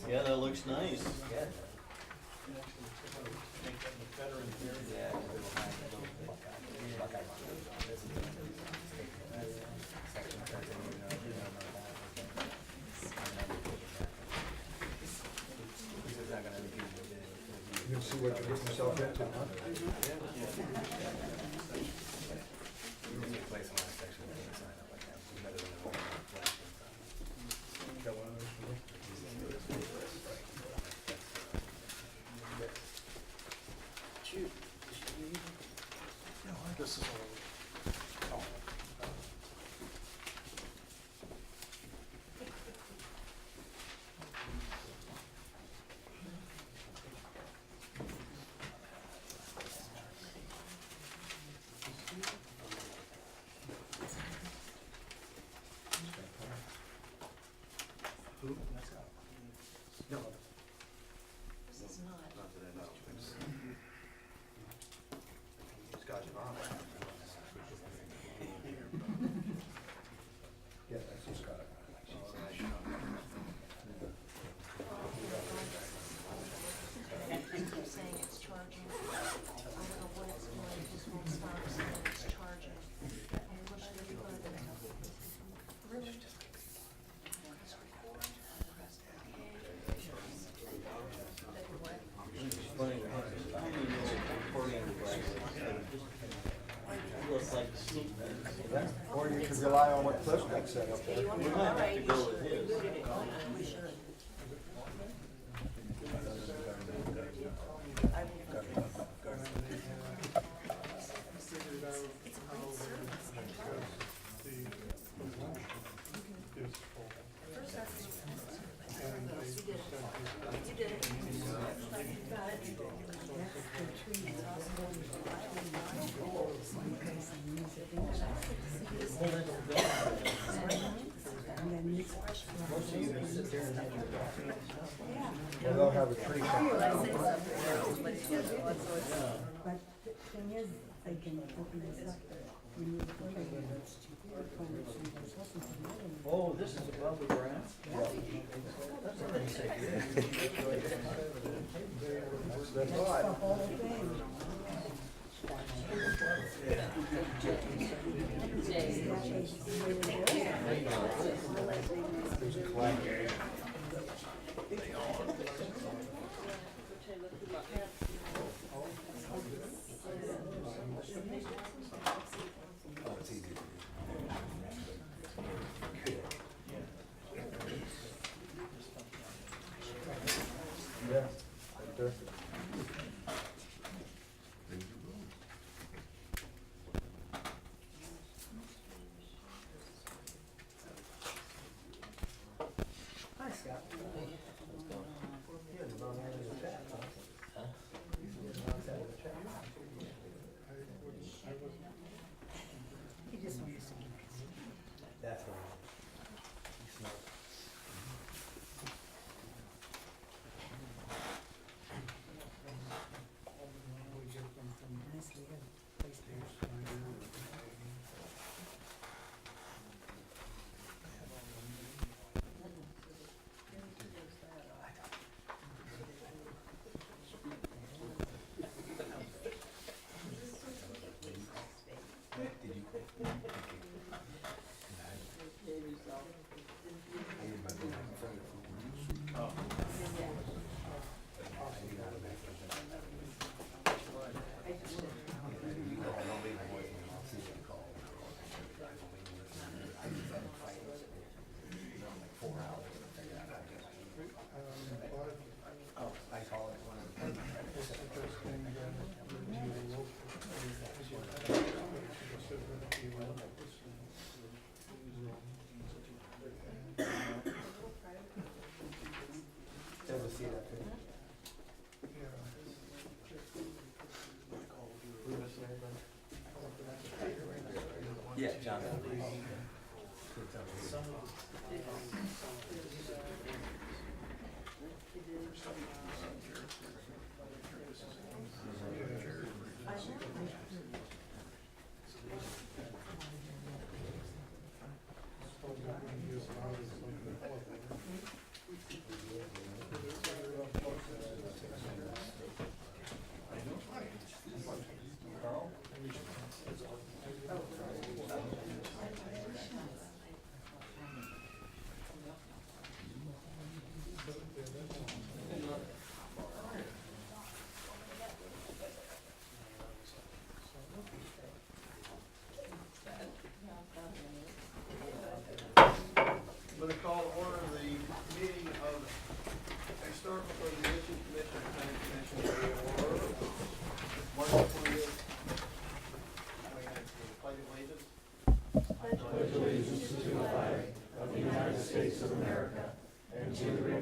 Yeah, that looks nice. Yeah. Make that look better in here. Yeah, a little high, a little Buckeye. Buckeye. This is section 13, you know that. This is not gonna be good. You can see what you're getting yourself into, huh? You can place on that section, and sign up like that. It's better than a flash. Got one of those for me? This is all. Who? No. This is not. Not that I know. Scotch Bonnet. Yeah, that's just got it. They're saying it's charging. I don't know what it's doing, it just won't stop saying it's charging. And what should we put it in? Really? Funny, tiny little accordion device. Looks like the seat. Or you could rely on what Cliff's got set up there. We might have to go with his. We should. It's a great service. First, that's you did it. You did it. You got it. Or they'll have a tree cut. But the thing is, they can open this up when you put it in. Oh, this is above the ground? That's what they say. That's That's the right. whole thing. There's a claim. Oh, it's easy. Yeah, right there. Hi, Scott. He just wants to keep it. That's right. He's smart.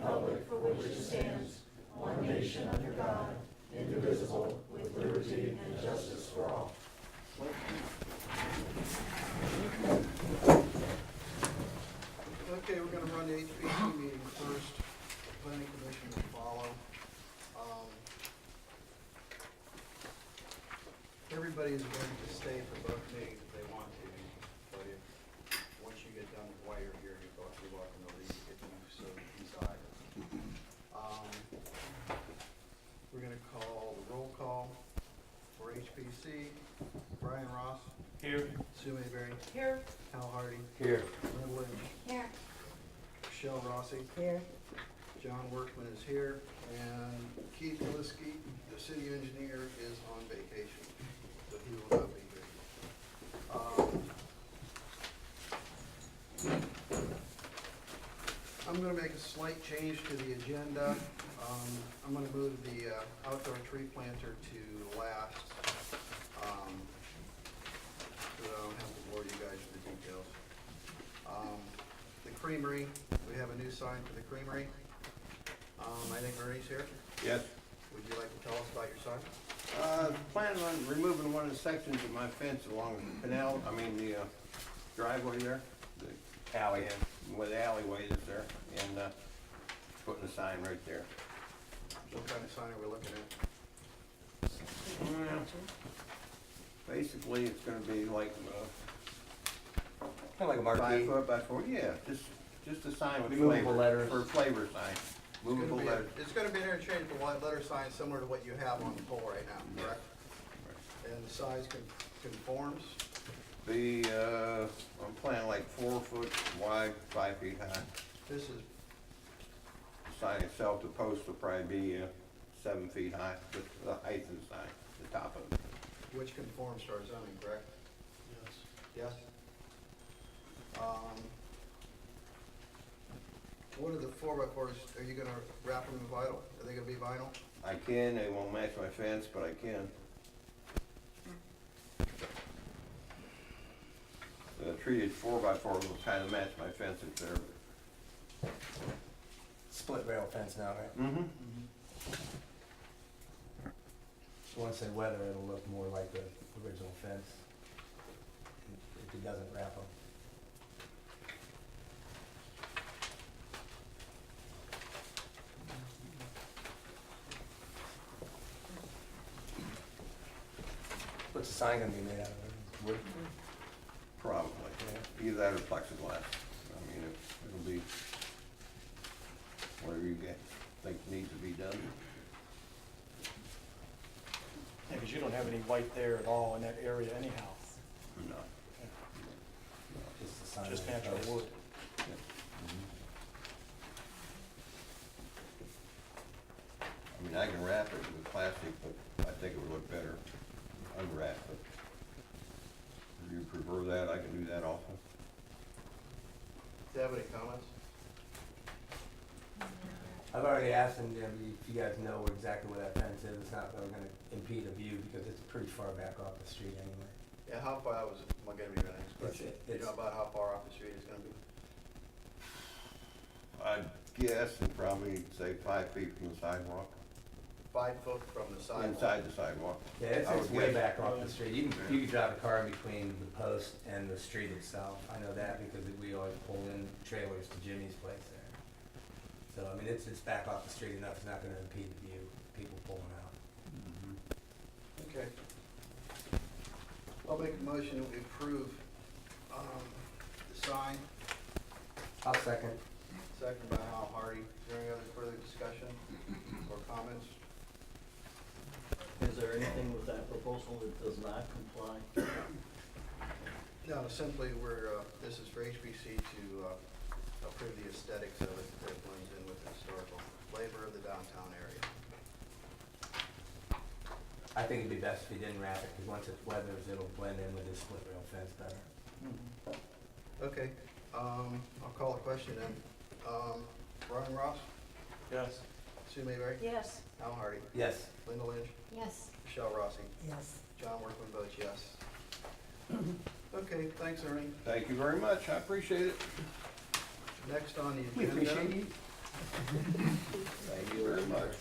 republic for which it stands, one nation under God, indivisible, with liberty and justice for all. Okay, we're gonna run the HPC meeting first. Planning commission will follow. Everybody is going to stay for both meetings if they want to, but once you get done with why you're here, you're welcome to leave if you so desire. We're gonna call the roll call for HPC. Brian Ross. Here. Sue Mayberry. Here. Hal Hardy. Here. Lynn Lynch. Here. Michelle Rossi. Here, John Workman is here, and Keith Liskey, the city engineer, is on vacation, so he will not be here. I'm gonna make a slight change to the agenda. I'm gonna move the outdoor tree planter to last, so I don't have to bore you guys with the details. The creamery, we have a new sign for the creamery. I think Ernie's here. Yes. Would you like to tell us about your sign? Planning on removing one of the sections of my fence along the canal, the driveway there, the alley, where the alleyway is there, and putting a sign right there. What kind of sign are we looking at? Basically, it's gonna be like, Kind of like a 5 marquee. foot by 4, yeah, just a sign with Movable flavor. letters. For flavor sign, movable letters. It's gonna be an interchangeable letter sign similar to what you have on the pole right now, correct? And the size conforms? I'm planning like 4 foot wide, 5 feet high. This is, The sign itself, the post will probably be 7 feet high, the height of the sign, the top of it. which conforms to our zoning, correct? Yes. Yes? What are the 4x4s, are you gonna wrap them in vinyl? Are they gonna be vinyl? I can, they won't match my fence, but I can. The treated 4x4 will kind of match my fence if there. Split rail fence now, right? Mm-hmm. Once they weather, it'll look more like the original fence. If it doesn't wrap them. What's the sign gonna be made out of? Wood? Probably, Yeah. either that or plexiglass. It'll be whatever you think needs to be done. Yeah, because you don't have any white there at all in that area anyhow, No. Just the sign. just on the natural post. wood. I can wrap it with plastic, but I think it would look better unwrapped, but if you prefer that, I can do that also. Do you have any comments? I've already asked them, if you guys know exactly where that fence is. It's not really gonna impede the view because it's pretty far back off the street anyway. Yeah, how far, that was gonna be my next question. You know about how far off the street it's gonna be? I'd guess and probably say 5 feet from the sidewalk, 5 foot from the sidewalk? inside the sidewalk. Yeah, I it's would way guess. back off the street. You could drive a car in between the post and the street itself. I know that because we always pull in trailers to Jimmy's place there. So, it's back off the street enough, it's not gonna impede the view, people pulling out. Okay. I'll make a motion that we approve the sign, I'll second. second by Hal Hardy. Is there any other further discussion or comments? Is there anything with that proposal that does not comply? No, simply this is for HPC to approve the aesthetics of it, that it blends in with the historical flavor of the downtown area. I think it'd be best if you didn't wrap it, because once it weathers, it'll blend in with this split rail fence better. Okay, I'll call a question then. Brian Ross, Yes. Sue Mayberry, Yes. Hal Hardy, Yes. Linda Lynch, Yes. Michelle Rossi, yes. John Workman votes yes. Okay, thanks Ernie. Thank you very much, I appreciate it. Next on the We agenda. appreciate you. Thank you very much.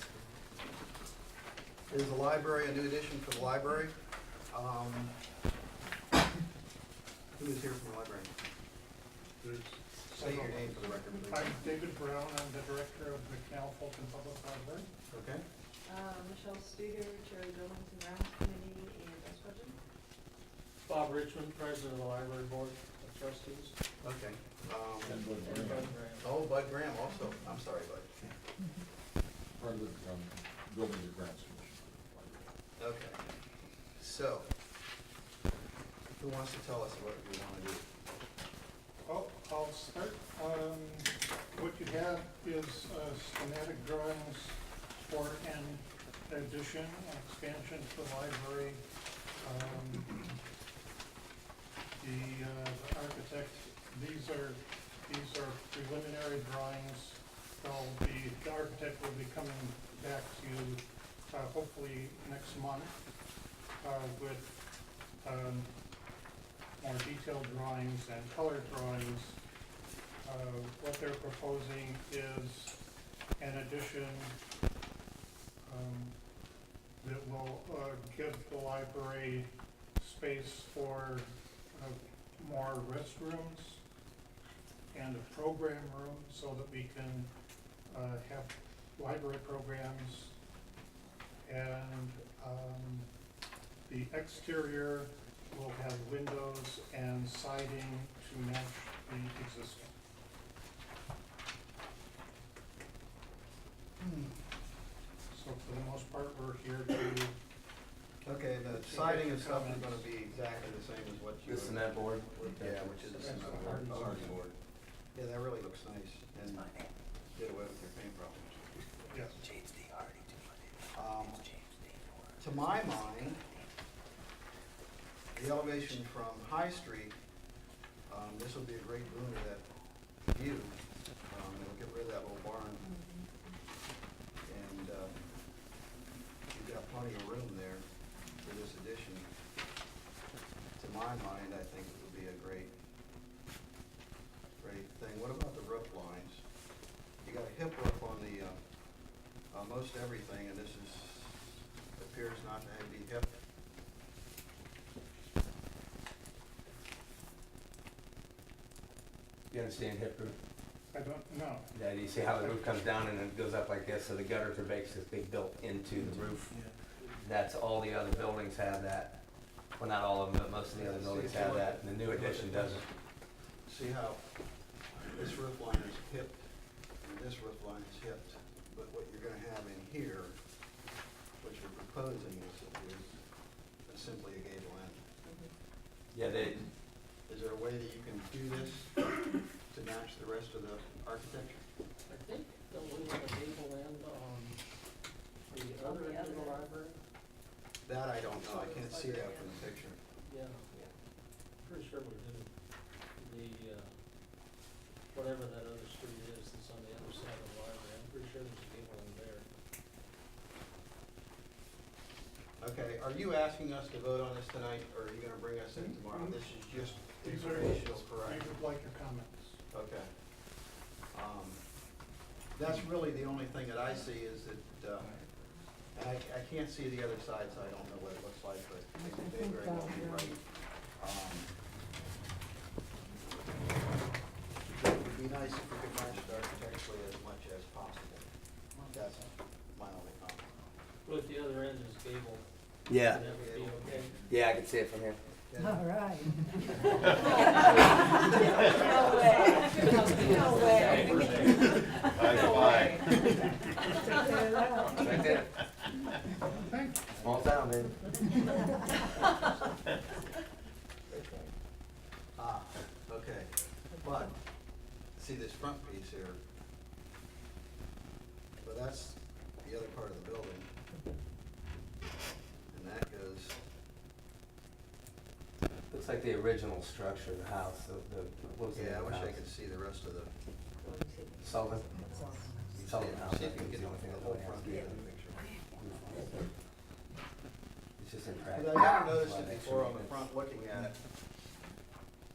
Is the library a new addition for the library? Who is here from the library? Say your name for the record, please. I'm David Brown, I'm the director of the Canal Fulton Public Library. Okay. Michelle Studer, Chair of the Buildings and Grounds Committee and Vice President. Bob Richmond, President of the Library Board of Trustees. Okay. And Bud Graham. Oh, Bud Graham also. I'm sorry, Bud. Part of the Buildings and Grounds Commission. Okay. So, who wants to tell us what we want to do? Oh, I'll start. What you have is schematic drawings for an addition, an expansion to the library. The architect, these are preliminary drawings. The architect will be coming back to you hopefully next month with more detailed drawings and color drawings. What they're proposing is an addition that will give the library space for more restrooms and a program room so that we can have library programs. And the exterior will have windows and siding to match the existing. So for the most part, we're here to. Okay, the siding and stuff is gonna be exactly the same as what you. The cement board? Yeah, which is a cement board, hardy board. Yeah, that really looks nice and get away with your paint problems. Yes. To my mind, the elevation from High Street, this will be a great boon to that view. It'll get rid of that little barn. And, you've got plenty of room there for this addition. To my mind, I think it would be a great thing. What about the roof lines? You got a hip roof on the, most everything, and this appears not to be hip. You understand hip roof? I don't know. Yeah, you see how the roof comes down and it goes up like this, so the gutters are basically built into the roof. That's, all the other buildings have that. Well, not all of them, but most of the other buildings have that, and the new addition doesn't. See how this roof line is hipped, and this roof line is hipped, but what you're gonna have in here, what you're proposing is simply a gable end. Yeah, they, Is there a way that you can do this to match the rest of the architecture? I think that we have a gable end on the other end of the library. That I don't know, I can't see that from the picture. Yeah, pretty sure we do. The, whatever that other street is that's on the other side of the library, I'm pretty sure there's a gable end there. Okay, are you asking us to vote on this tonight, or are you gonna bring us in tomorrow? This is just These are, informational, we correct? would like your comments. Okay. That's really the only thing that I see is that, and I can't see the other side, so I don't know what it looks like, but it may very well be right. It would be nice if we could match it architecturally as much as possible. That's my only comment. Well, if the other end is gable, yeah, that would be okay. yeah, I can see it from here. All right. No way. No way. No way. Right there. Small town, baby. Okay, but, see this front piece here, well, that's the other part of the building. And that goes, Looks like the original structure of the house, what was the yeah, I name of wish the I house? could see the rest of the, Sullivan? Sullivan House, see I if you think can is get the only thing the that whole really has front to be view of in the picture. It's just in But practice. I never noticed it before on the front looking at it.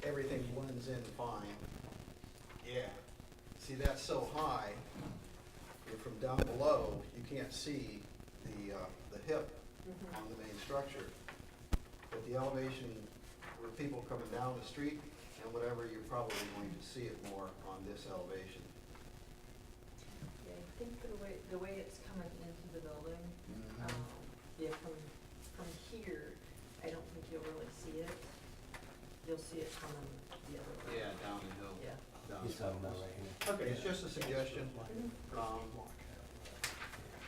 Everything blends in fine. Yeah. See, that's so high, down below, you can't see the hip on the main structure. But the elevation where people coming down the street and whatever, you're probably going to see it more on this elevation. Yeah, I think the way it's coming into the building, yeah, from here, I don't think you'll really see it. You'll see it coming the other way. Yeah, down the hill. Yeah. Down He's the talking hill. about right here. Okay, it's just a suggestion.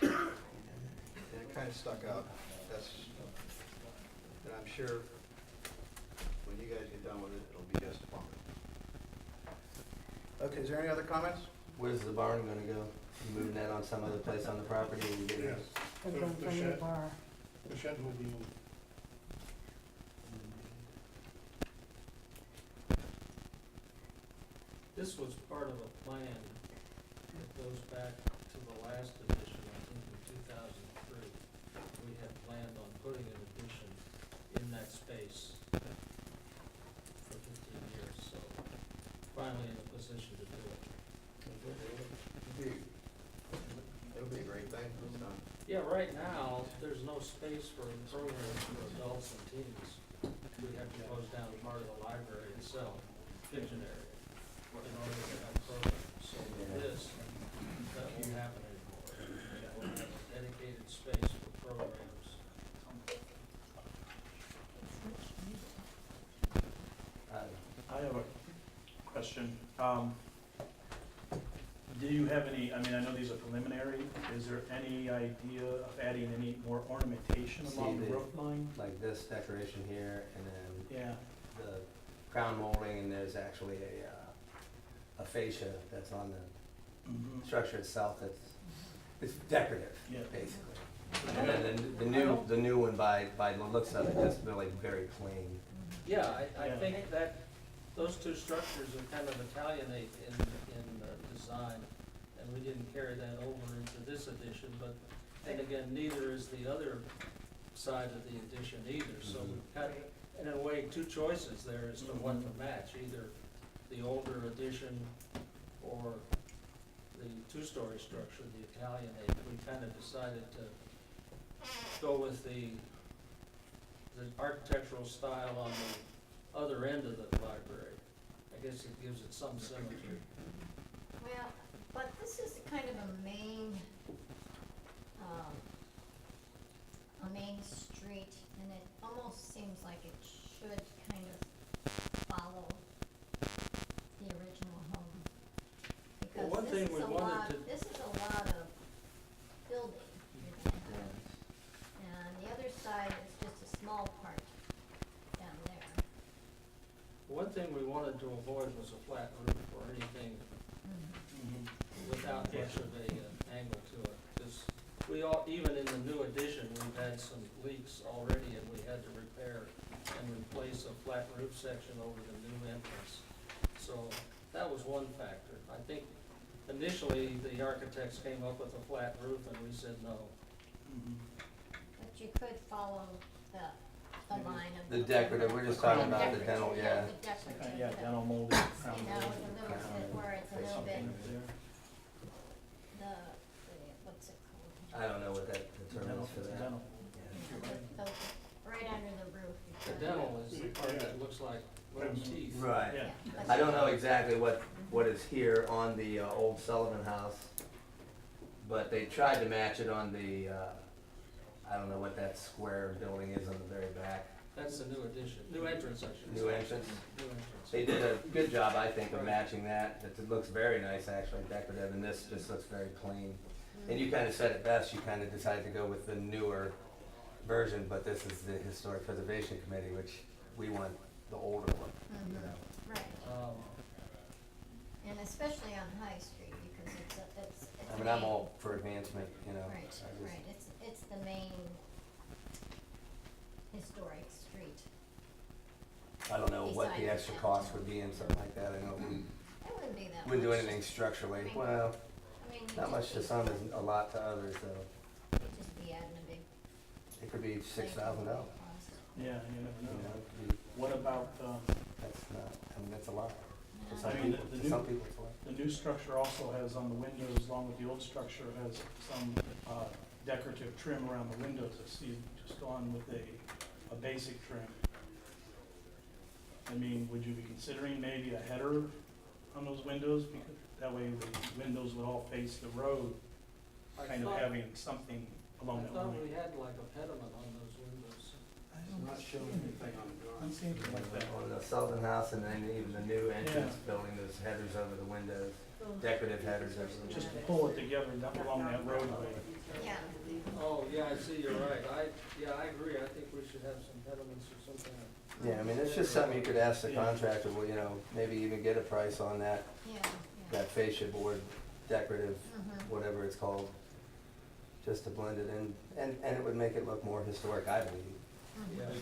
And it kind of stuck out. And I'm sure when you guys get done with it, it'll be just fine. Okay, is there any other comments? Where's the barn gonna go? You moving that on some other place on the property? Or you getting- Yes, They're the going the from the shed, bar. the shed will be moved. This was part of a plan that goes back to the last edition, I think in 2003. We had planned on putting an addition in that space for 15 years, so finally in a position to do it. It'll be a great thing. It's done. Yeah, right now, there's no space for programs for adults and teens. We have to close down part of the library itself, kitchen area, in order to have programs. So with this, that won't happen anymore. We'll have a dedicated space for programs. Uh, I have a question. Do you have any, I mean, I know these are preliminary, is there any idea of adding any more ornamentation along See the the- roof line? Like this decoration here, and then Yeah, the crown molding, and there's actually a fascia that's on the mhm, structure itself it's decorative, yeah. basically. And then the new one by the looks of it, is really very clean. Yeah, I Yeah. think that those two structures are kind of Italianate in design, and we didn't carry that over into this edition, but, and again, neither is the other side of the addition either, so we've got, in a way, two choices there as to what to match, either the older addition or the two-story structure, the Italianate. We kind of decided to go with the architectural style on the other end of the library. I guess it gives it some symmetry. Well, but this is kind of a main street, and it almost seems like it should kind of follow the original home. Well, one Because thing this is we a wanted lot, to- this is a lot of building you're gonna have. And the other side is just a small part down there. One thing we wanted to avoid was a flat roof or anything without much of a angle to it. Because we all, even in the new addition, we've had some leaks already and we had to repair and replace a flat roof section over the new entrance. So that was one factor. I think initially the architects came up with a flat roof and we said no. Mhm. But you could follow the line of. The decorative, we're just talking about the dental, yeah. The decorative. Yeah, the- dental molded crown You know, molded. the little bit where it's a little bit, There. what's it called? I don't know what that the term Dental, is for it's a that. dental. Right under the roof. The dental is the part that looks like little teeth. Right. Yeah. I don't know exactly what is here on the old Sullivan house, but they tried to match it on the, I don't know what that square building is on the very back. That's the new addition, new entrance, I should say. New entrance? New entrance. They did a good job, I think, of matching that. It looks very nice, actually, decorative, and this just looks very clean. And you kind of said it best, you kind of decided to go with the newer version, but this is the Historic Preservation Committee, which we want the older one, you know. Right, Um, and especially on High Street, because it's I mean, I'm all for advancement, you know. Right, I just- right, it's the main historic street. I don't know what the Besides extra that, cost too. would be in something like that. I know we It wouldn't be that much. wouldn't do anything structurally. I mean, Well, I mean, not much to some, is a lot to others, though. You'd just be adding a big. It could be $6,000. Yeah, you never You know, know. it could be, What about, that's not, I mean, that's a lot. Yeah. To some I mean, people, the to new- some people it's white. The new structure also has on the windows, along with the old structure, has some decorative trim around the windows. I see just gone with a basic trim. I mean, would you be considering maybe a header on those windows? Because that way the windows would all face the road, I kind of thought- having something along that I thought line. we had like a pediment on those windows. It's not showing anything on the drawing. I'm seeing it like that. On the Sullivan House and then even the new entrance building, there's headers over the windows, decorative headers over the Just windows. pull it together down along that roadway. Yeah. Oh, yeah, I see, you're right. I agree. I think we should have some pediments or something. Yeah, I mean, it's just something you could ask the contractor, well, you know, maybe even get a price on that, Yeah, that fascia board, decorative, Mhm. whatever it's called, just to blend it in, and it would make it look more historic, I believe. Yeah.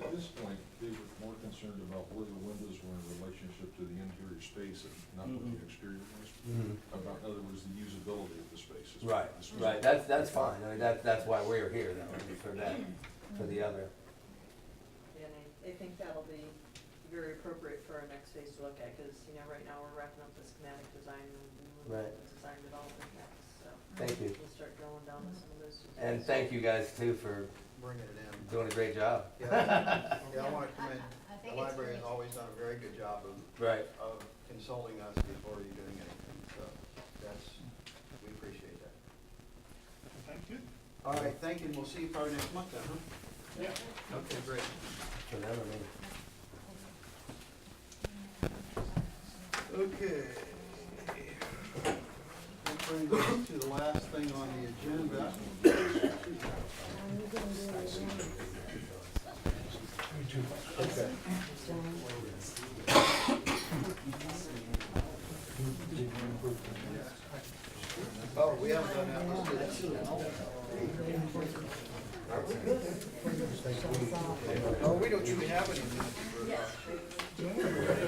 At this point, they were more concerned about where the windows were in relationship to the interior space and not what the exterior was. About, in other words, the usability of the space. Right, right, that's fine, I mean, that's why we're here, though, I mean, for that, for the other. And I think that'll be very appropriate for our next phase to look at, because, you know, right now we're wrapping up the schematic design and we're Right. design development next, so. Thank you. We'll start going down to some of those. And thank you guys too for Bringing it in. doing a great job. Yeah, I want to commend, I the think it's library has great. always done a very good job Right, of consulting us before you're doing anything, so we appreciate that. Thank you. All right, thank you, and we'll see you probably next month then, huh? Yeah. Okay, great. for them, I mean. Okay. That brings us to the last thing on the agenda. Okay. Oh, we haven't done that, let's do that. Oh, we don't even have any minutes for that.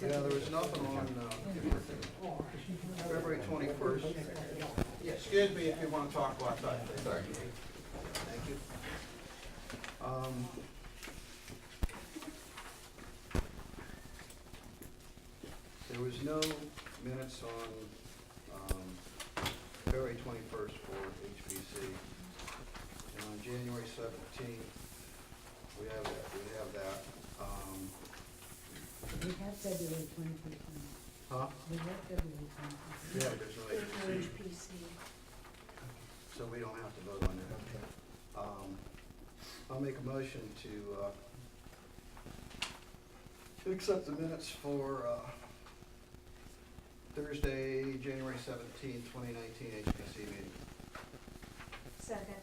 Yeah, there was nothing on, February 21st. Excuse me if you want to talk about that. Sorry. Thank you. There was no minutes on, February 21st for HPC. And on January 17th, we have that. We have February 21st. Huh? We have February 21st. Yeah, there's no HPC, HPC. so we don't have to vote on that. I'll make a motion to accept the minutes for Thursday, January 17th, 2019 HPC meeting. Second.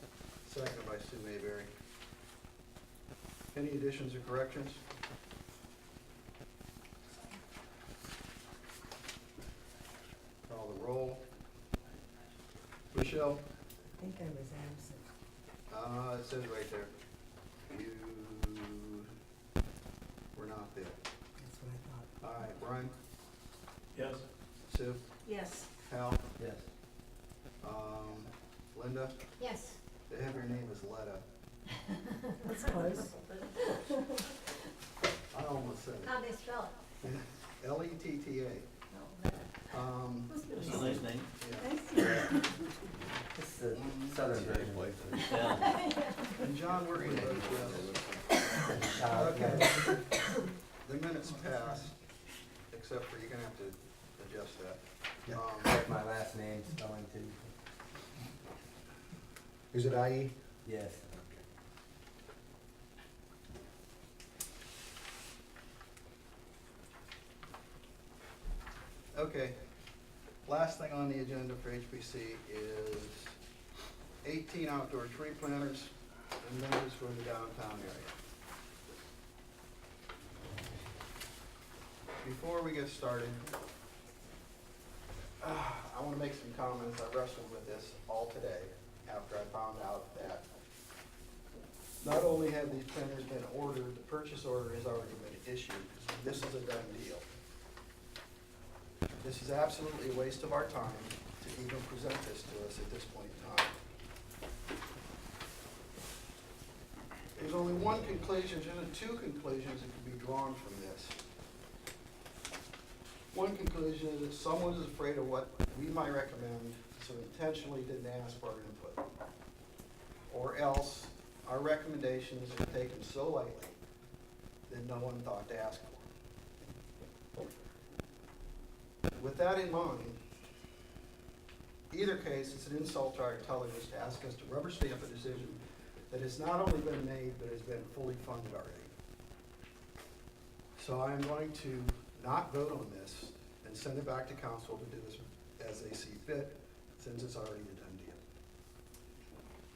Seconded by Sue Mayberry. Any additions or corrections? Call the roll. Michelle? I think I was absent. It says right there. You were not there. That's what I thought. All right, Brian, Yes? Sue, Yes. Hal, Yes. Linda, Yes. they have your name as Letta. That's close. I almost said How'd they spell it? it. Letta. It's a nice name. Yeah. It's the southern version. And John, we're gonna vote yes. Okay. The minutes passed, except for you're gonna have to adjust that. Correct my last name spelling too. Is it IE? Yes. Okay, last thing on the agenda for HPC is 18 outdoor tree planters and members for the downtown area. Before we get started, I want to make some comments. I wrestled with this all today after I found out that not only have these planters been ordered, the purchase order has already been issued. This is a done deal. This is absolutely a waste of our time to to even present this to us at this point in time. There's only one conclusion, and two conclusions that can be drawn from this. One conclusion is that someone is afraid of what we might recommend, so intentionally didn't ask for our input. Or else, our recommendations are taken so lightly that no one thought to ask for. With that in mind, either case, it's an insult to our intelligence to ask us to rubber stamp a decision that has not only been made, but has been fully funded already. So I am going to not vote on this and send it back to council to do this as they see fit, since it's already a done deal.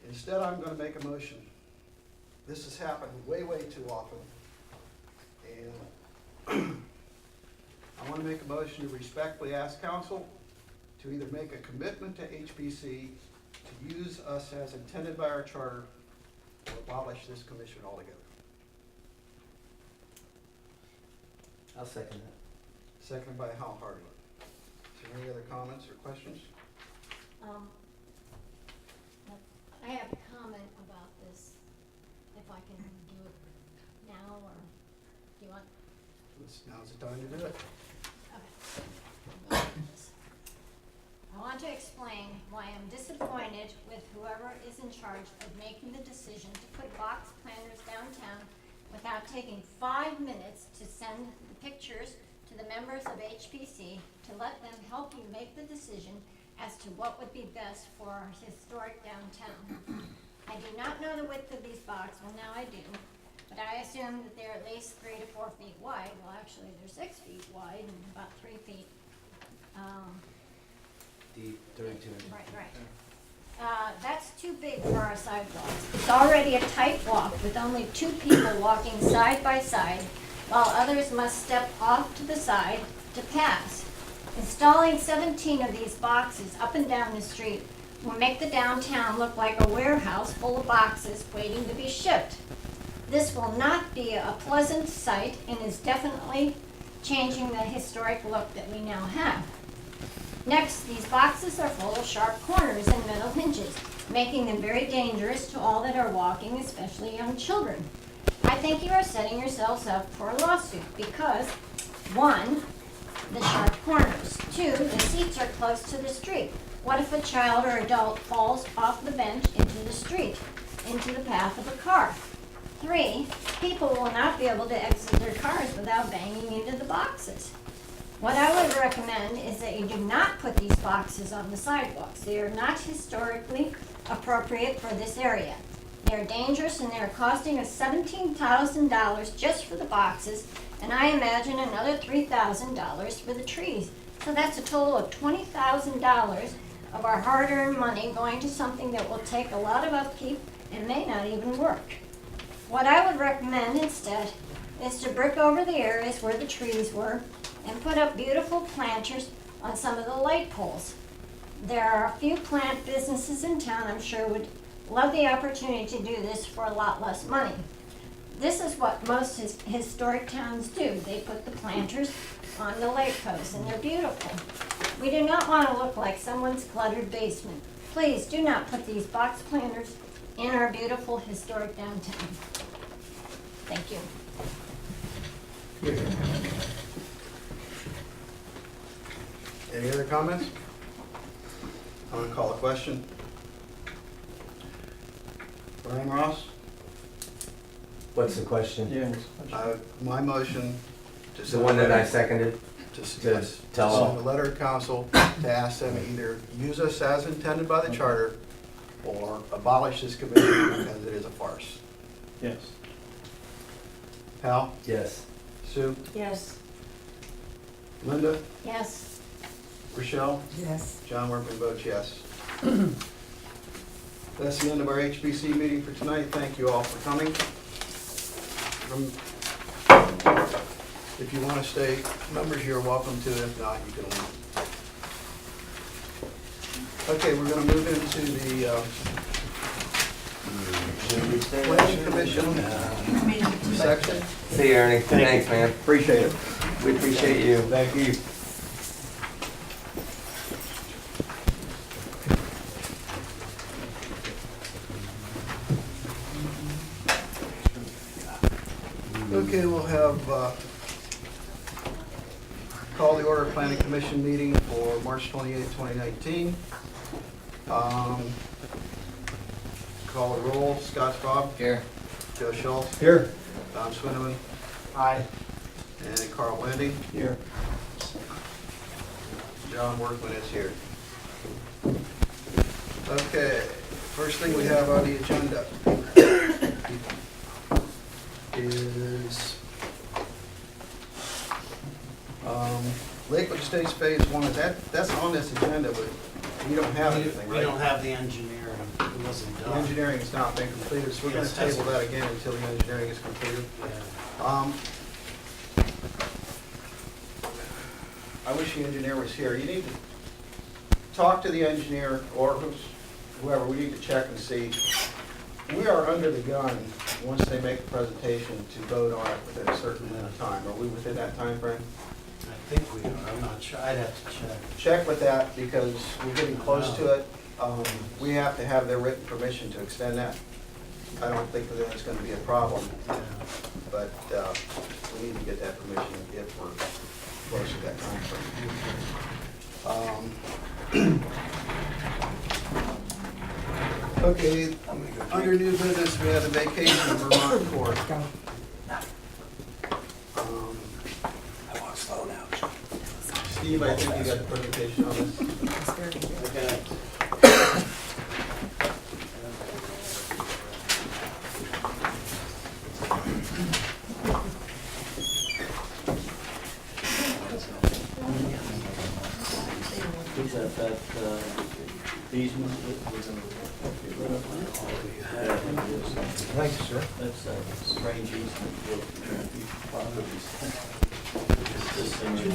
Instead, I'm going to make a motion. This has happened way, way too often. And I want to make a motion to respectfully ask council to either make a commitment to HPC to use us as intended by our charter or abolish this commission altogether. I'll second that. Seconded by Hal Hardy. Is there any other comments or questions? I have a comment about this, if I can do it now, or do you want? Now's the time to do it. Okay. I want to explain why I'm disappointed with whoever is in charge of making the decision to put box planters downtown without taking 5 minutes to send the pictures to the members of HPC to let them help you make the decision as to what would be best for our historic downtown. I do not know the width of these boxes, well now I do, but I assume that they're at least 3 to 4 feet wide. Well, actually, they're 6 feet wide and about 3 feet. Deep, 32 inches. Right. That's too big for our sidewalks. It's already a tight walk with only 2 people walking side by side, while others must step off to the side to pass. Installing 17 of these boxes up and down the street will make the downtown look like a warehouse full of boxes waiting to be shipped. This will not be a pleasant sight and is definitely changing the historic look that we now have. Next, these boxes are full of sharp corners and metal hinges, making them very dangerous to all that are walking, especially young children. I think you are setting yourselves up for a lawsuit because, 1, the sharp corners. 2, the seats are close to the street. What if a child or adult falls off the bench into the street, into the path of a car? 3, people will not be able to exit their cars without banging into the boxes. What I would recommend is that you do not put these boxes on the sidewalks. They are not historically appropriate for this area. They are dangerous and they are costing us $17,000 just for the boxes, and I imagine another $3,000 for the trees. So that's a total of $20,000 of our hard-earned money going to something that will take a lot of upkeep and may not even work. What I would recommend instead is to brick over the areas where the trees were and put up beautiful planters on some of the light poles. There are a few plant businesses in town I'm sure would love the opportunity to do this for a lot less money. This is what most historic towns do. They put the planters on the light posts and they're beautiful. We do not want to look like someone's cluttered basement. Please do not put these box planters in our beautiful historic downtown. Thank you. Any other comments? I'm going to call a question. Brian Ross? What's the question? My motion to The send one that I seconded? to tell send a letter to council to ask them to either use us as intended by the charter or abolish this commission because it is a farce. Yes. Hal? Yes. Sue? Yes. Linda? Yes. Rochelle? Yes. John Workman votes yes. That's the end of our HPC meeting for tonight. Thank you all for coming. If you want to stay, members, you're welcome to. If not, you can leave. Okay, we're going to move into the Planning Commission section. See you, Ernie. Thanks, man. Appreciate it. We appreciate you. Thank you. Okay, we'll have, call the order of planning commission meeting for March 28th, 2019. Call the roll, Scott Schwab. Here. Joe Schultz. Here. Don Swinneman. Aye. And Carl Landy. Here. John Workman is here. Okay, first thing we have on the agenda is Lakewood Estates Phase 1. That's on this agenda, but we don't have anything, We right? don't have the engineering, it wasn't The done. engineering has not been completed, so we're gonna Yes, that's- table that again until the engineering is completed. Yeah. I wish the engineer was here. You need to talk to the engineer or whoever, we need to check and see. We are under the gun, once they make the presentation, to vote on it within a certain amount of time. Are we within that time frame? I think we are, I'm not sure, I'd have to check. Check with that because we're getting close to it. We have to have their written permission to extend that. I don't think that that's gonna be a problem, Yeah. but we need to get that permission if we're close to that time frame. Okay, under new business, we have the vacation of Vermont Court. Steve, I think you got the presentation on this. Okay. Is that easement that we're gonna get rid of? Yeah, I think it is. Thank you, sir. That's a strange easement built between people properties. This thing right here.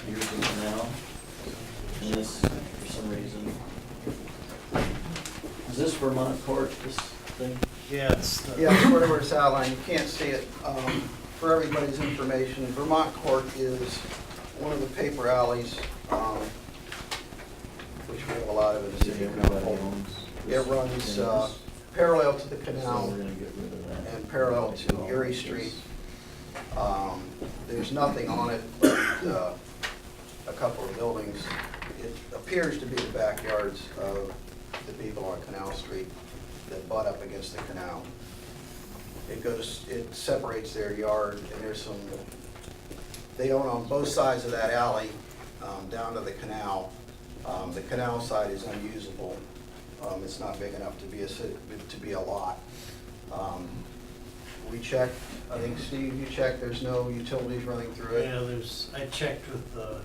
Here's the canal, and this, for some reason. Is this Vermont Court, this thing? Yeah, it's the. Yeah, it's whatever it's outlined, you can't see it. For everybody's information, Vermont Court is one of the paper alleys, which we have a lot of in the city of Canal Fulton. It runs parallel to the So canal we're gonna get rid of that. and parallel to Erie Street. There's nothing on it but a couple of buildings. It appears to be the backyards of the people on Canal Street that butt up against the canal. It separates their yard, and there's some, they own on both sides of that alley, down to the canal. The canal side is unusable. It's not big enough to be a lot. We checked, I think Steve, you checked, there's no utilities running through it. Yeah, I checked with the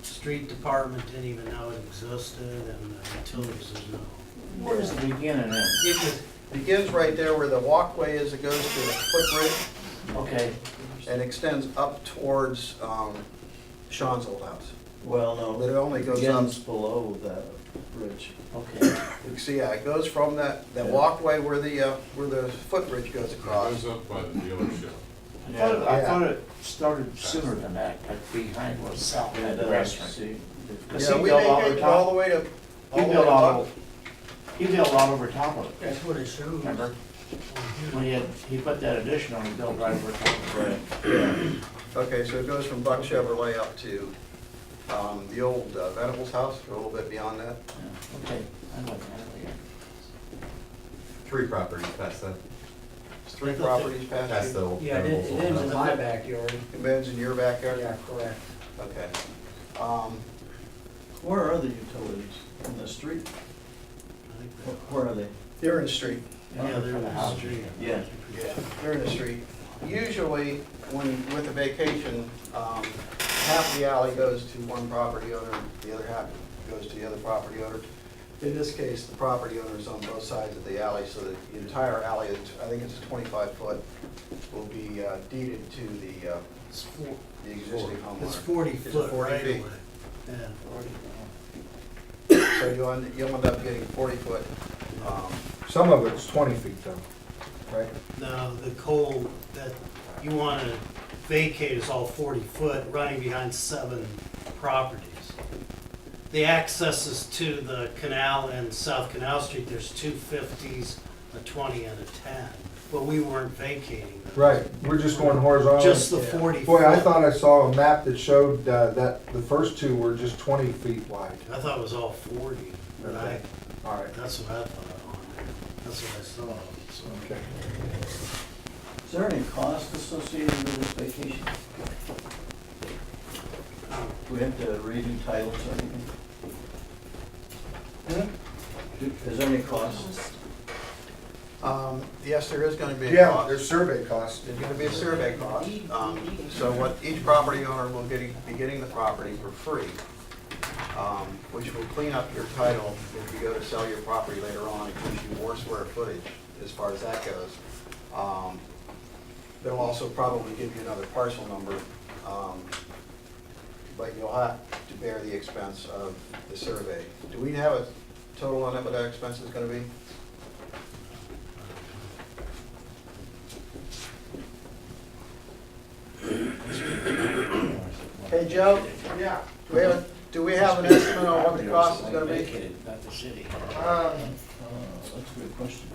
street department, didn't even know it existed, and utilities, there's no. Where does it begin and end? It begins right there where the walkway is, it goes to the footbridge Okay, and extends up towards, Sean's old house. well, no. But it only goes up. Begins below that bridge. Okay. You can see, yeah, it goes from that walkway where the footbridge goes across. Goes up by the dealership. I thought it started sooner than that, like behind where South Yeah, had it the does. restaurant. See, Cause Yeah, he we built all make over it all top, the way to, he all the way built to all, Buck- he built all over top of it, That's what it shows. remember? When he put that addition on, he built right over top of it. right. Okay, so it goes from Buck Chevrolet up to, the old Venables house, or a little bit beyond that. Yeah. Okay, I know that, yeah. 3 properties past that. It's 3 properties past That's you. the old. Yeah, it ends in my backyard. It ends in your backyard? Yeah, correct. Okay. Where are the utilities? In the street? I think Where are they? They're in the street. that- Yeah, they're in the street. Yeah. Yeah, they're in the street. Usually, with a vacation, half the alley goes to one property owner, the other half goes to the other property owner. In this case, the property owner is on both sides of the alley, so that the entire alley, I think it's 25 foot, will be deeded to the It's existing homeowner. It's 40 Is it foot 40 right feet? away. Yeah, 40. So you'll end up getting 40 foot. Some of it's 20 feet though, right? No, the coal that you want to vacate is all 40 foot, running behind 7 properties. The accesses to the canal and South Canal Street, there's 2 50s, a 20 and a 10. but we weren't vacating them. Right, we're just going horizontal. Just the Yeah. 40 Boy, I foot. thought I saw a map that showed, that the first two were just 20 feet wide. I thought it was all 40, but All right, that's what I thought on there. That's what I saw, so. okay. Is there any cost associated with this vacation? Do we have to redo titles or anything? Is there any cost? Yes, there is gonna be a Yeah, cost. there's survey costs. There's gonna be a survey cost. So what each property owner will be getting the property for free, which will clean up your title if you go to sell your property later on. It gives you more square footage as far as that goes. It'll also probably give you another parcel number, but you'll have to bear the expense of the survey. Do we have a total on what that expense is gonna be? Hey, Joe? Yeah. Do we have an estimate on what the cost is gonna be? Not the city. That's a good question.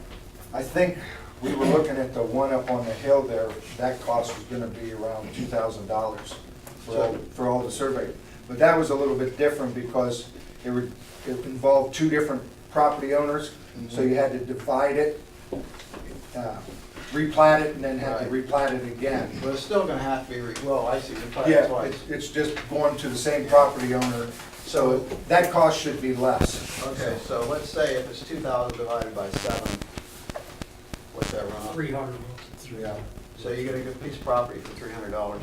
I think we were looking at the one up on the hill there, that cost was gonna be around $2,000 for all the survey. But that was a little bit different because it involved two different property owners, so you had to divide it, replat it, and then have to replat it again. But it's still gonna have to be, well, I see, you Yeah, twice. it's just going to the same property owner, so that cost should be less. Okay, so let's say if it's 2,000 divided by 7, what's that run up? 300. Yeah. So you get a good piece of property for $300.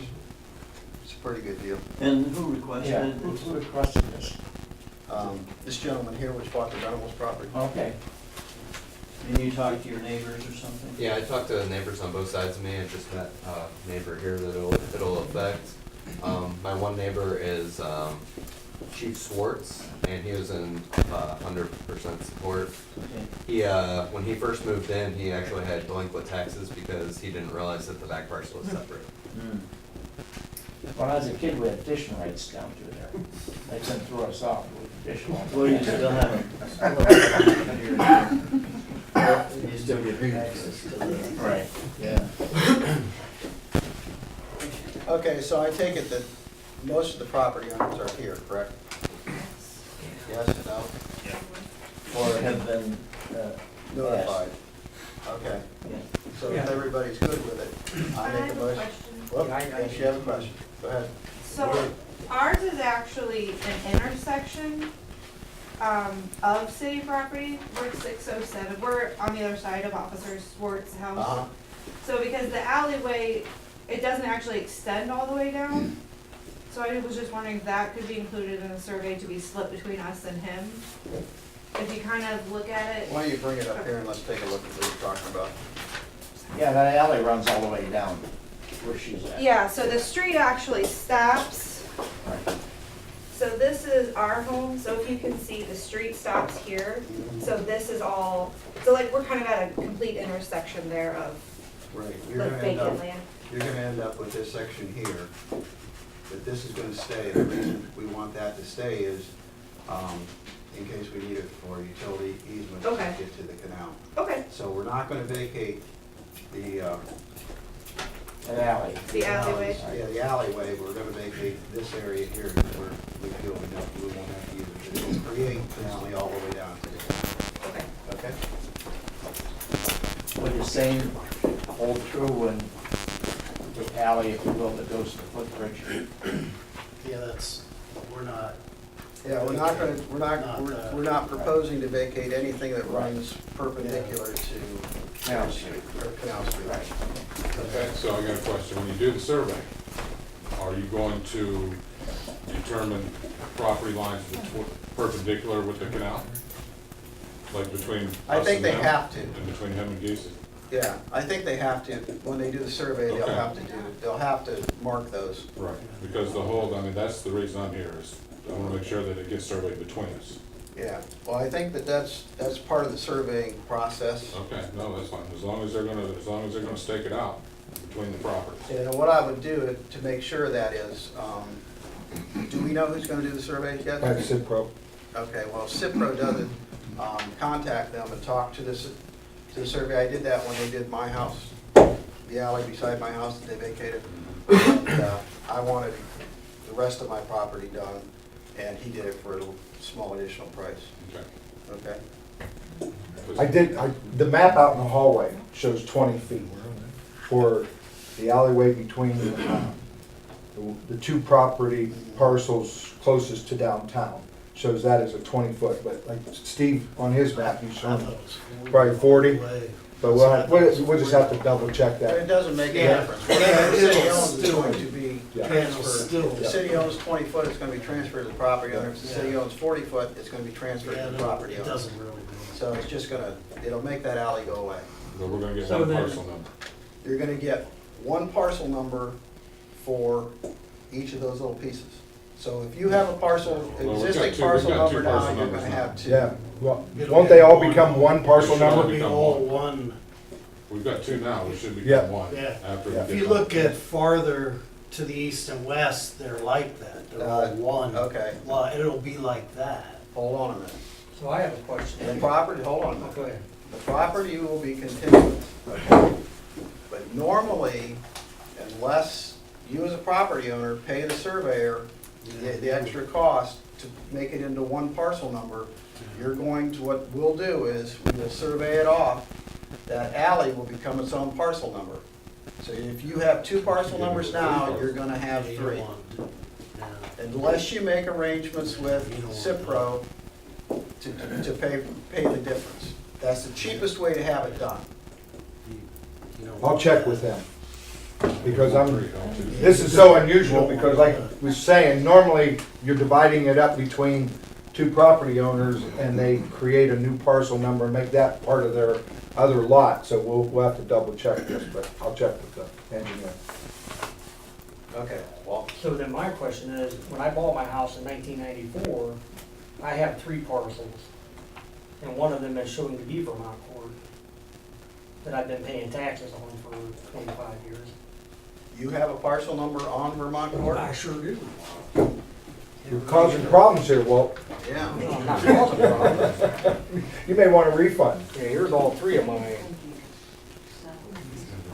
It's a pretty good deal. And who requested Yeah, it? who requested this? This gentleman here, which bought the Venables property. Okay. And you talked to your neighbors or something? Yeah, I talked to neighbors on both sides of me. I just met a neighbor here that it'll affect. My one neighbor is Chief Swartz, and he was in 100% support. Okay. He when he first moved in, he actually had delinquent taxes because he didn't realize that the back parcel was separate. When I was a kid, we had fishing rights down through there. They couldn't throw us off, we fish all Well, the you time. still have You still get access to the. Right. Yeah. Okay, so I take it that most of the property owners are here, correct? Yes, no? Or have been, Notified. Okay, yeah. so if everybody's good with it, I make a motion. Well, yes, you have a question. Go ahead. So ours is actually an intersection, of city property. We're 607, we're on the other side of Officer Swartz's house. Uh-huh. So because the alleyway, it doesn't actually extend all the way down. So I was just wondering if that could be included in the survey to be split between us and him. If you kind of look at it. Why don't you bring it up here and let's take a look at what you're talking about. Yeah, that alley runs all the way down where she's at. Yeah, so the street actually stops. So this is our home, so if you can see, the street stops here. So this is all, so like, we're kind of at a complete intersection there of Right, you're like gonna end up, vacant land. you're gonna end up with this section here, that this is gonna stay. The reason we want that to stay is, in case we need it for utility easement to Okay. get to the canal. Okay, So we're not gonna vacate the, That alley. the alleyway. Yeah, the alleyway, we're gonna vacate this area here where we feel we won't have to use it. It will create an alley all the way down to the canal. Okay. Okay? Would the same hold true when the alley, if you will, that goes to the footbridge? Yeah, that's, we're not. Yeah, we're not gonna, Not, we're not proposing to vacate anything that runs perpendicular to Canal Street. or Canal Street. Okay, so I got a question. When you do the survey, are you going to determine property lines perpendicular with the canal? Like between I us think and they them? have to. And between him and Geese? Yeah, I think they have to, when they do the survey, they'll Okay. they'll have to mark those. Right, because the whole, I mean, that's the reason I'm here, is I wanna make sure that it gets surveyed between us. Yeah, well, I think that's part of the surveying process. Okay, no, that's fine, as long as they're gonna stake it out between the properties. And what I would do to make sure of that is, do we know who's gonna do the surveys yet? That's it, bro. Okay, well, if Cipro doesn't, contact them and talk to to the survey. I did that when they did my house, the alley beside my house that they vacated. And, I wanted the rest of my property done, and he did it for a small additional price. Okay. Okay? The map out in the hallway shows 20 feet for the alleyway between the two property parcels closest to downtown. Shows that as a 20-foot, but like Steve, on his map, he's showing probably 40. But we'll just have to double check But it that. doesn't make a difference. Whatever the city owns is going to be transferred. If the city owns 20 foot, it's gonna be transferred to the property owner. If the city owns 40 foot, it's gonna be transferred to the property owner. It doesn't really. So it's just gonna, it'll make that alley go away. So we're gonna get So one then- parcel number. You're gonna get one parcel number for each of those little pieces. So if you have a parcel, Well, we've existing got two parcel parcel number now, numbers you're gonna now. have two. Yeah, well, won't they all become one parcel Sure. number? Be all one. We've got two now, we should Yeah. become one Yeah. after we Yeah. get. If you one. look at farther to the east and west, they're like that. They're all one. Okay, It'll be like that. hold on a minute. So I have a question. The property, hold on a minute. Go ahead. The property will be contiguous, okay? But normally, unless you as a property owner pay the surveyor the extra cost to make it into one parcel number, you're going to, what we'll do is, we will survey it off, that alley will become its own parcel number. So if you have two parcel numbers now, you're gonna have You three. want- yeah. Unless you make arrangements with Cipro to pay the difference. That's the cheapest way to have it done. You know, I'll check with them. Because this is so unusual, because like we was saying, normally you're dividing it up between two property owners and they create a new parcel number and make that part of their other lot. So we'll have to double check this, but I'll check with the engineer. Okay, well, So then my question is, when I bought my house in 1994, I have 3 parcels, and one of them is showing to be Vermont Court, that I've been paying taxes on for 25 years. you have a parcel number on Vermont Court? I sure do. You're causing problems here, Walt. Yeah. No, I'm not causing problems. You may want a refund. Yeah, here's all 3 of my,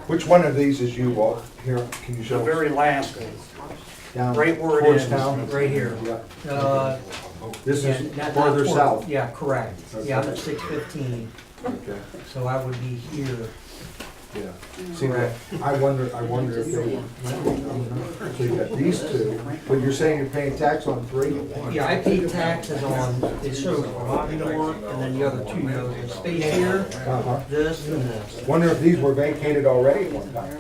Which one of these is you, Walt? Here, can you the show us? very last one, Down right where it towards is, town? right here. Yeah. This Yeah, is not farther toward- south. Yeah, correct. Yeah, I'm Okay. at 615, Okay. so I would be here. Yeah. See, I wonder if they, so you got these two, but you're saying you're paying tax on 3? Yeah, I pay taxes on, it shows Vermont Court, and then the other 2 goes in space here, Uh-huh. this and this. Wonder if these were vacated already at one time?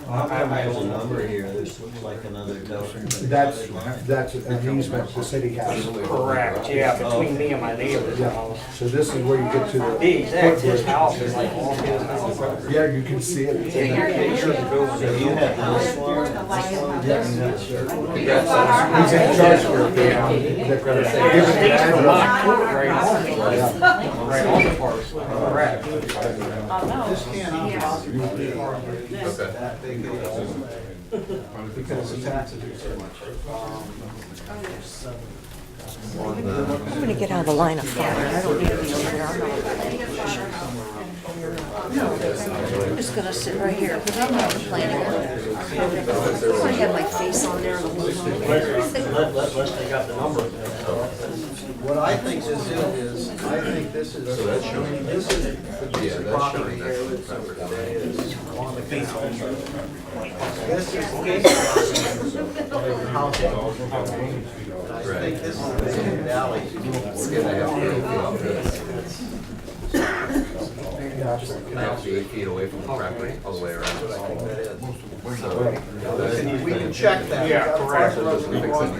There's a number here, this looks like another building. That's an easement the city has. Correct, yeah, between me and my neighbor's Yeah. house. So this is where you get to the. The exact, his house is like all his house. Yeah, you can see it. So you have this one, and this one, you have certain. He's in charge of it. Vermont Court right on, right on the parcel, correct. This cannot possibly be Okay. that big a deal, because the taxes are so much. I'm gonna get out of the line of fire, I don't need to be over there, I'm not. No, I'm just gonna sit right here, because I'm not complaining. I have my face on there the whole time. Unless they got the number. What I think this is I think this is the piece of property here that is on the piece of this is the piece of property of the house. And I think this is the big alley. We're gonna have to about 8 feet away from the property, all the way around. We can check that. Yeah, correct.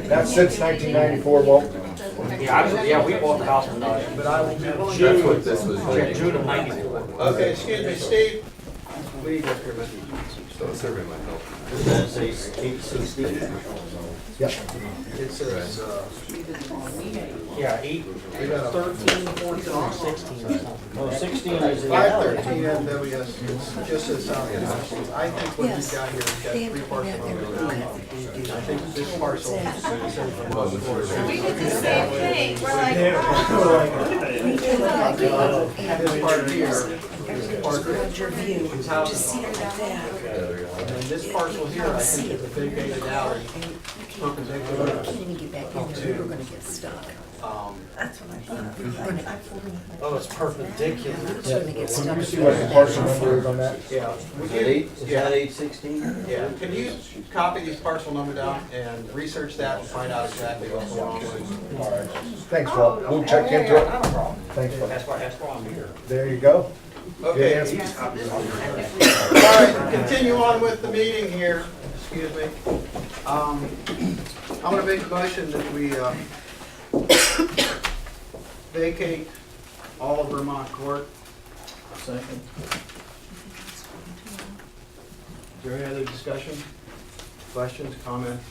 That's since 1994, Walt. Yeah, we bought the house in But I will be That's willing what this was. June of 94. Okay, excuse me, Steve. What do you got here, man? So the survey might help. Yeah. It says, Yeah, 8, we got a 13, 14, 16 or something. Oh, 16 is the. 513 NWS, it's just as, I think what you've got here is got 3 parcels on it. I think this parcel is We did the same thing, we're like, this part here is parcel. Your view, His house just is see on. it like that. And then this parcel here, I think is a vacated alley perpendicular. I can't even get back in there, we were gonna get stuck. That's what I thought. Oh, it's perpendicular. It's gonna get stuck. Can you see what the parcel number is on that? Yeah. Is that 816? Yeah, can you copy these parcel number down and research that and find out exactly what's going on with it? All right. Thanks, Walt. We'll check into it. Thanks, Walt. That's why I'm here. There you go. Good Okay. answer. All right, continue on with the meeting here, excuse me. I'm gonna make a motion that we vacate all of Vermont Court. Second. Is there any other discussion? Questions, comments?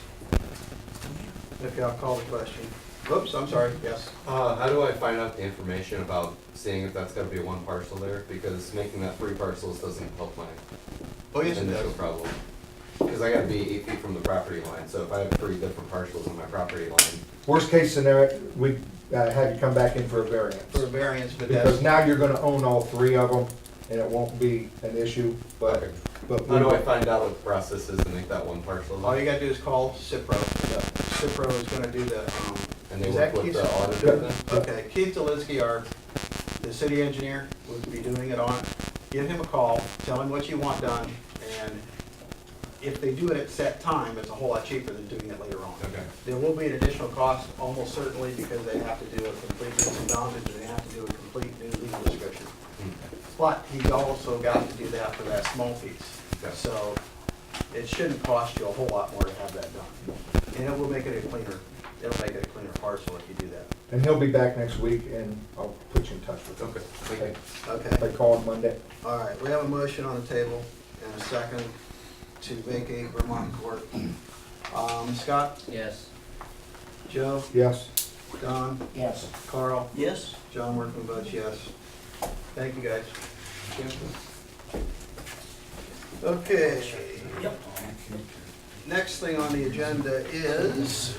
Okay, I'll call the question. Oops, I'm sorry, yes. How do I find out the information about seeing if that's gotta be one parcel there? Because making that 3 parcels doesn't help my Oh, yes, it initial does. problem. Because I gotta be 8 feet from the property line, so if I have 3 different parcels on my property line, Worst case scenario, we have you come back in for a variance. For a variance, but that's, Because now you're gonna own all 3 of them, and it won't be an issue, but, okay. but. How do I find out what the process is to make that one parcel? all you gotta do is call Cipro. Cipro is gonna do the, And they is work that with Keith? the auditor then? Okay, Keith Delinsky, the city engineer, would be doing it on. Give him a call, tell him what you want done, and if they do it at set time, it's a whole lot cheaper than doing it later on. Okay. There will be an additional cost, almost certainly, because they have to do a complete new acknowledgement, and they have to do a complete new legal description. But he's also got to do that for that small piece. Okay. So it shouldn't cost you a whole lot more to have that done. And it will make it a cleaner, it'll make it a cleaner parcel if you do that. And he'll be back next week, and I'll put you in touch with him. Okay. Okay. Okay, If I call him Monday. all right, we have a motion on the table and a second to vacate Vermont Court. Scott, Yes. Joe, Yes. Don, Yes. Carl, Yes. John Workman votes yes. Thank you, guys. Okay. Next thing on the agenda is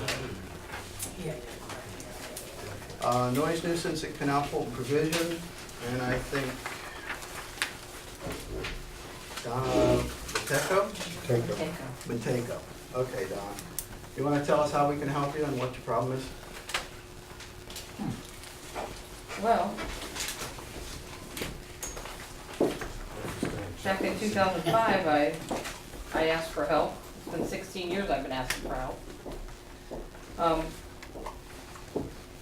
noise nuisance at Canal Fulton Provision, and I think Donna Mateko? Take it. Mateko. Okay, Don. You wanna tell us how we can help you and what your problem is? Well, back in 2005, I asked for help. It's been 16 years I've been asking for help.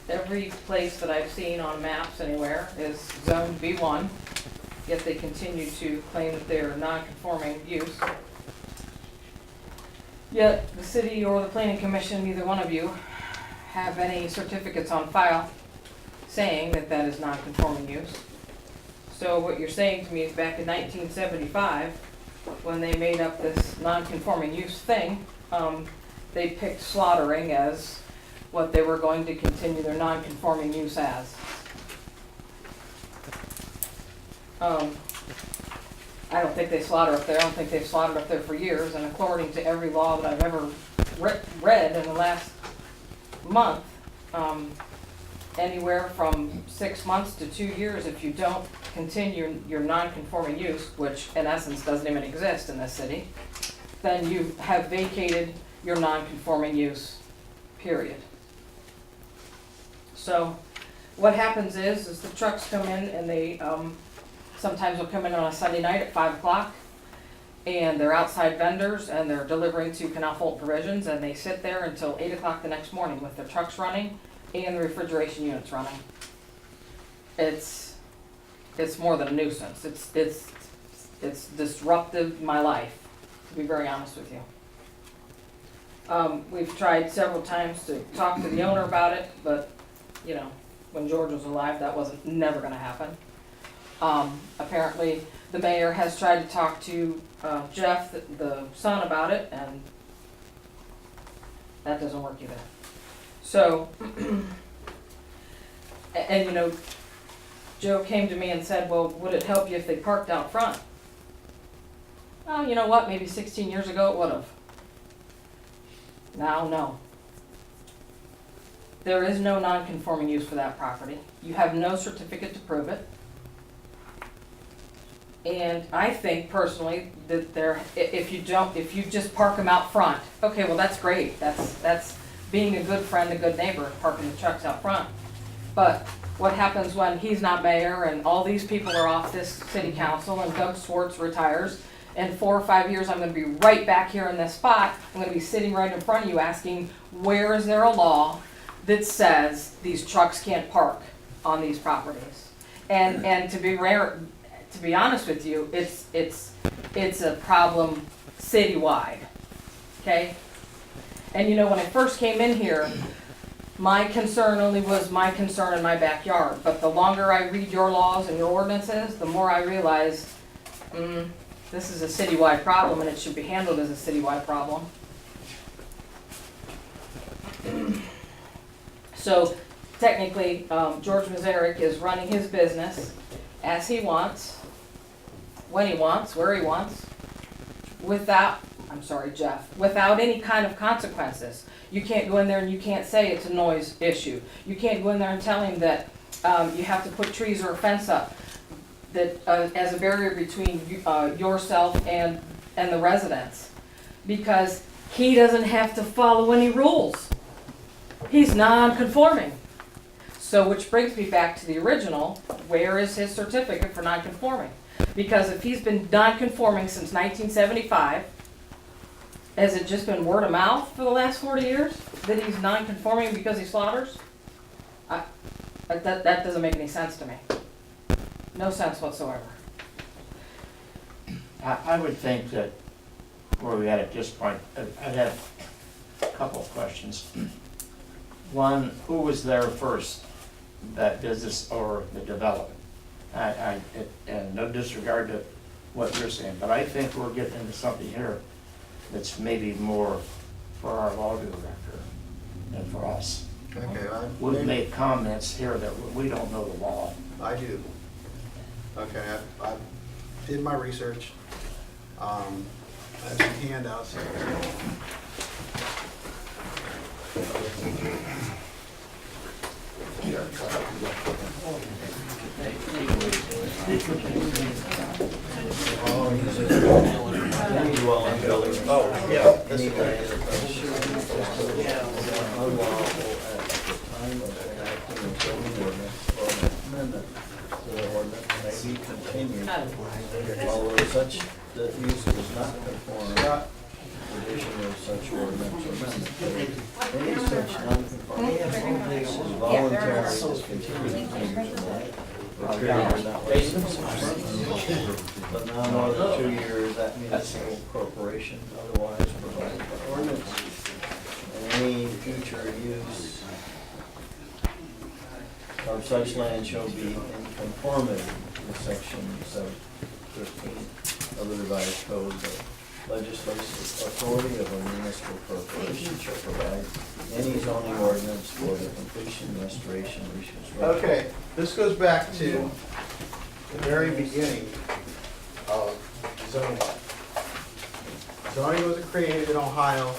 Every place that I've seen on maps anywhere is zoned B1, yet they continue to claim that they're non-conforming use. Yet the city or the planning commission, neither one of you, have any certificates on file saying that that is non-conforming use. So what you're saying to me is back in 1975, when they made up this non-conforming use thing, they picked slaughtering as what they were going to continue their non-conforming use as. I don't think they slaughter up there. I don't think they've slaughtered up there for years. And according to every law that I've ever read in the last month, anywhere from 6 months to 2 years, if you don't continue your non-conforming use, which in essence doesn't even exist in this city, then you have vacated your non-conforming use, period. So what happens is the trucks come in and they sometimes will come in on a Sunday night at 5 o'clock, and they're outside vendors and they're delivering to Canal Fulton Provisions, and they sit there until 8 o'clock the next morning with their trucks running and the refrigeration units running. It's more than a nuisance. It's disrupted my life, to be very honest with you. We've tried several times to talk to the owner about it, but you know, when George was alive, that wasn't never going to happen. Apparently, the mayor has tried to talk to Jeff, the son, about it, and that doesn't work either. So, and you know, Joe came to me and said, well, would it help you if they parked out front? Well, you know what, maybe 16 years ago it would have. Now, no. There is no non-conforming use for that property. You have no certificate to prove it. And I think personally that if you just park them out front, okay, well, that's great. That's being a good friend, a good neighbor, parking the trucks out front. But what happens when he's not mayor and all these people are off this city council and Doug Swartz retires? In 4 or 5 years, I'm gonna be right back here in this spot. I'm gonna be sitting right in front of you asking, where is there a law that says these trucks can't park on these properties? And to be honest with you, it's a problem citywide, okay? And you know, when I first came in here, my concern only was my concern in my backyard. But the longer I read your laws and your ordinances, the more I realize, this is a citywide problem and it should be handled as a citywide problem. So technically, George Mazarek is running his business as he wants, when he wants, where he wants, without any kind of consequences. You can't go in there and you can't say it's a noise issue. You can't go in there and tell him that you have to put trees or a fence up that as a barrier between yourself and the residents, because he doesn't have to follow any rules. He's non-conforming. So which brings me back to the original, where is his certificate for non-conforming? Because if he's been non-conforming since 1975, has it just been word of mouth for the last 40 years that he's non-conforming because he slaughters? That doesn't make any sense to me. No sense whatsoever. I would think that where we at this point, I'd have a couple of questions. One, who was there first, that business or the development? And no disregard to what you're saying, but I think we're getting into something here that's maybe more for our law director than for us. Okay, We've made comments here that we don't know the law. I do. Okay, I did my research. I have some handouts. Oh, yeah. Although such that use does not conform, addition of such ordinance or amendment. Any such non-conformity is voluntary discontinued for a period of not less than 6 months. But now more than 2 years, that municipal corporation otherwise provided by ordinance. And any future use of such land shall be in conformity with section 713 of the revised code. The legislative authority of a municipal corporation shall provide any zoning ordinance for the completion, restoration, reconstruction. Okay, this goes back to the very beginning of zoning. Zoning was created in Ohio,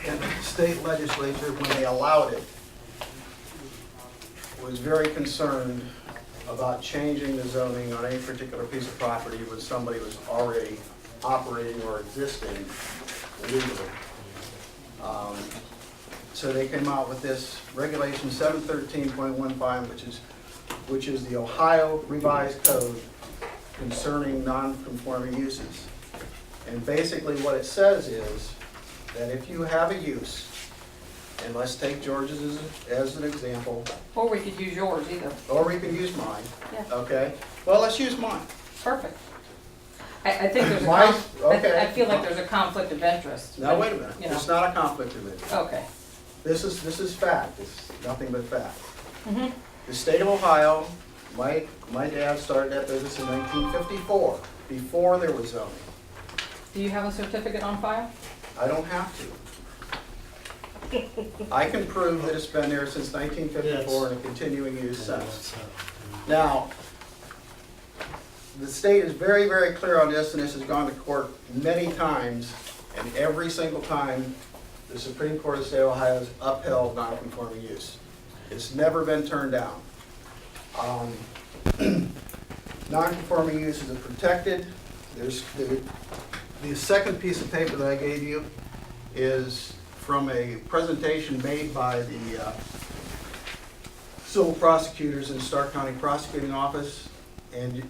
and the state legislature, when they allowed it, was very concerned about changing the zoning on any particular piece of property when somebody was already operating or existing legally. So they came out with this regulation 713.15, which is the Ohio Revised Code concerning non-conforming uses. And basically what it says is that if you have a use, and let's take George's as an example. Or we could use yours either. Or we can use mine. Yeah. Okay? Well, let's use mine. Perfect. I think there's Okay. I feel like there's a conflict of interest. Now, wait a minute. You know. It's not a conflict of interest. Okay. This is fact. It's nothing but fact. Mm-hmm. The state of Ohio, my dad started that business in 1954, before there was zoning. Do you have a certificate on file? I don't have to. I can prove that it's been there since 1954 and a continuing use since. Now, the state is very, very clear on this, and this has gone to court many times, and every single time the Supreme Court of the state of Ohio has upheld non-conforming use. It's never been turned down. Non-conforming uses are protected. There's, the second piece of paper that I gave you is from a presentation made by the civil prosecutors in Stark County Prosecuting Office, and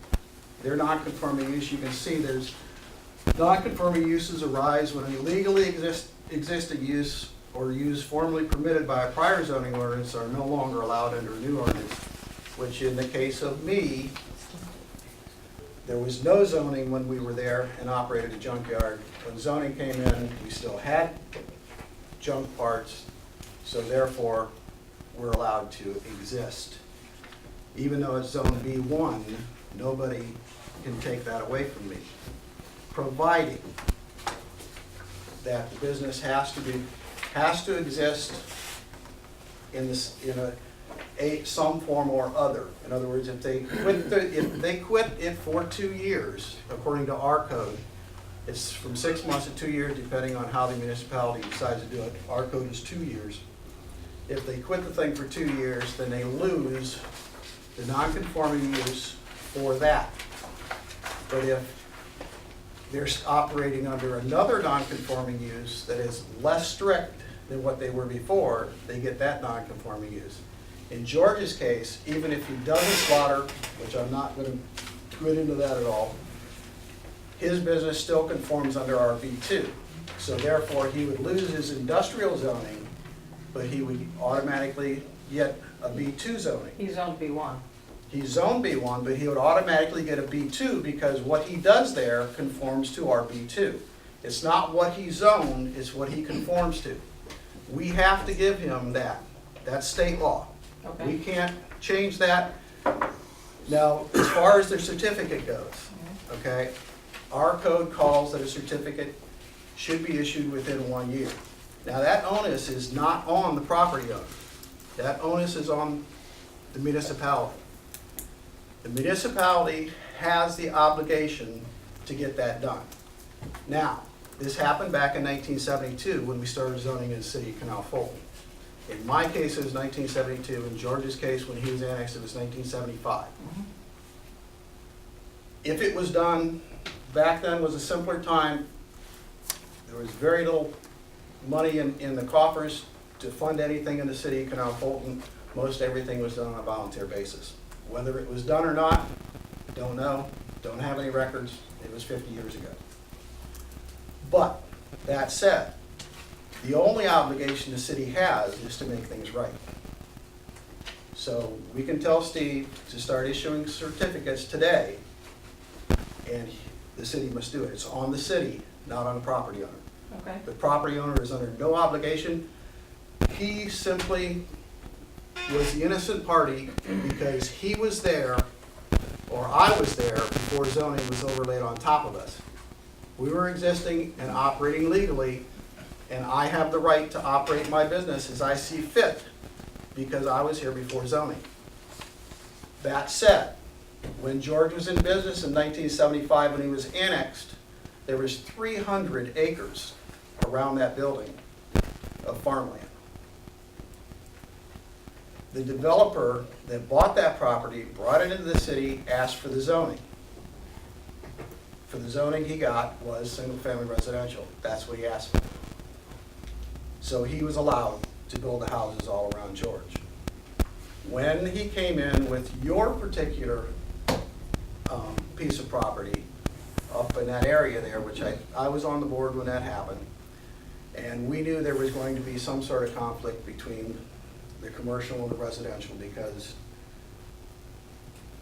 their non-conforming use, you can see there's non-conforming uses arise when an illegally existing use or use formerly permitted by a prior zoning ordinance are no longer allowed under a new ordinance, which in the case of me, there was no zoning when we were there and operated a junkyard. When zoning came in, we still had junk parts, so therefore, we're allowed to exist. Even though it's zone B1, nobody can take that away from me, providing that the business has to exist in this, some form or other. In other words, if they quit it for 2 years, according to our code, it's from 6 months to 2 years, depending on how the municipality decides to do it. Our code is 2 years. If they quit the thing for 2 years, then they lose the non-conforming use for that. But if they're operating under another non-conforming use that is less strict than what they were before, they get that non-conforming use. In George's case, even if he doesn't slaughter, which I'm not going to get into that at all, his business still conforms under our B2. So therefore, he would lose his industrial zoning, but he would automatically get a B2 zoning. He's on B1. He's zone B1, but he would automatically get a B2 because what he does there conforms to our B2. It's not what he zoned, it's what he conforms to. We have to give him that. That's state law. Okay. We can't change that. Now, as far as their certificate goes, okay, our code calls that a certificate should be issued within 1 year. Now, that onus is not on the property owner. That onus is on the municipality. The municipality has the obligation to get that done. Now, this happened back in 1972 when we started zoning in the city of Canal Fulton. In my case, it was 1972. In George's case, when he was annexed, it was 1975. If it was done, back then was a simpler time. There was very little money in the coffers to fund anything in the city of Canal Fulton. Most everything was done on a volunteer basis. Whether it was done or not, don't know, don't have any records. It was 50 years ago. But that said, the only obligation the city has is to make things right. So we can tell Steve to start issuing certificates today, and the city must do it. It's on the city, not on the property owner. Okay. The property owner is under no obligation. He simply was the innocent party because he was there, or I was there, before zoning was overlaid on top of us. We were existing and operating legally, and I have the right to operate my business as I see fit because I was here before zoning. That said, when George was in business in 1975, when he was annexed, there was 300 acres around that building of farmland. The developer that bought that property, brought it into the city, asked for the zoning. For the zoning he got was single-family residential. That's what he asked for. So he was allowed to build the houses all around George. When he came in with your particular piece of property up in that area there, which I was on the board when that happened, and we knew there was going to be some sort of conflict between the commercial and the residential, because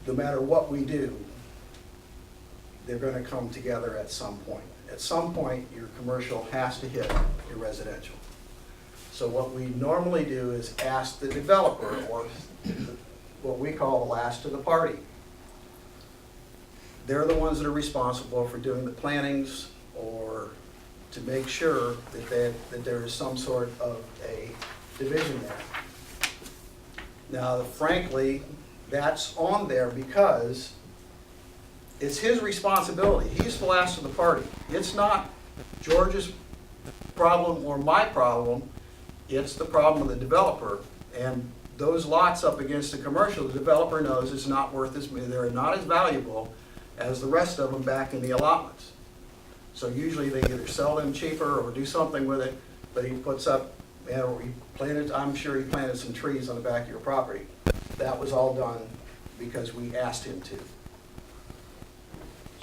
no matter what we do, they're going to come together at some point. At some point, your commercial has to hit your residential. So what we normally do is ask the developer, or what we call the last to the party. They're the ones that are responsible for doing the plannings or to make sure that there is some sort of a division there. Now, frankly, that's on there because it's his responsibility. He's the last of the party. It's not George's problem or my problem. It's the problem of the developer. And those lots up against the commercial, the developer knows it's not worth as, they're not as valuable as the rest of them back in the allotments. So usually they either sell them cheaper or do something with it, but he puts up, and he planted, I'm sure he planted some trees on the back of your property. That was all done because we asked him to.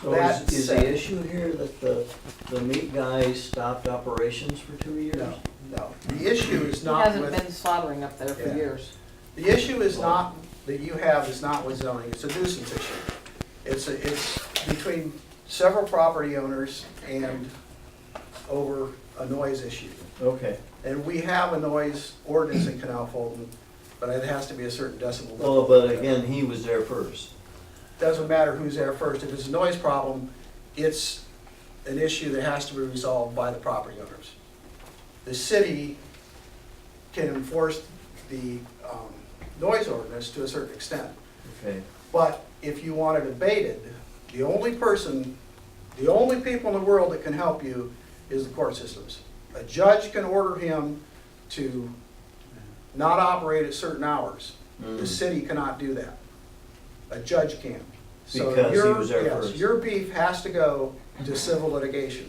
So That is said- the issue here that the meat guy stopped operations for 2 years? No, no. The issue is He not hasn't with, been slaughtering up there for Yeah. years. the issue is not, that you have is not with zoning, it's a nuisance issue. It's between several property owners and over a noise issue. Okay. And we have a noise ordinance in Canal Fulton, but it has to be a certain decibel Well, level. but again, he was there first. Doesn't matter who's there first. If it's a noise problem, it's an issue that has to be resolved by the property owners. The city can enforce the noise ordinance to a certain extent. Okay. But if you want it abated, the only people in the world that can help you is the court systems. A judge can order him to not operate at certain hours. The city cannot do that. A judge can. So Because he was there yes, first. your beef has to go to civil litigation.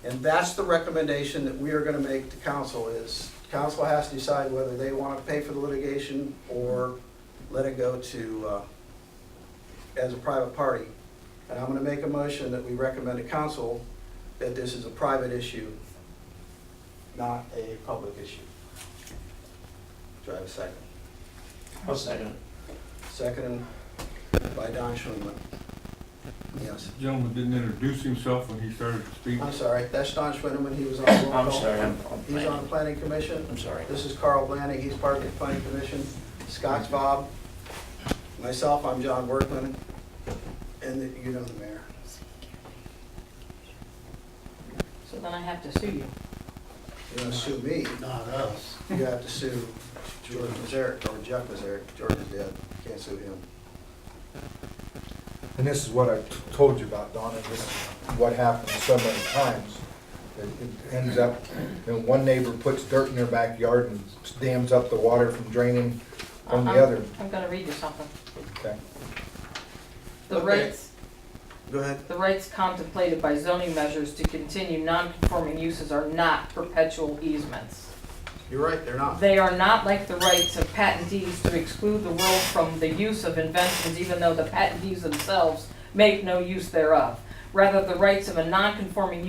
And that's the recommendation that we are gonna make to council is, council has to decide whether they wanna pay for the litigation or let it go to, as a private party. And I'm gonna make a motion that we recommend to council that this is a private issue, not a public issue. Do I have a second? I'll second it. Seconded by Don Schwinman. Yes. Gentleman didn't introduce himself when he started speaking. I'm sorry, that's Don Schwinman, he was on the roll I'm call. sorry, I'm He's on planning. the planning commission. I'm sorry. This is Carl Blanning, he's part of the planning commission. Scott's Bob. Myself, I'm John Workman, and you know the mayor. So then I have to sue you. You don't sue me, Not us. you have to sue George Mazarek, or Jeff Mazarek. George is dead, can't sue him. And this is what I told you about, Donna, this is what happens so many times. It ends up, one neighbor puts dirt in their backyard and dams up the water from draining from the other. I'm gonna read you something. Okay. The Okay. rights, Go ahead. the rights contemplated by zoning measures to continue non-conforming uses are not perpetual easements. You're right, they're not. They are not like the rights of patentees to exclude the world from the use of inventions, even though the patentees themselves make no use thereof. Rather, the rights of a non-conforming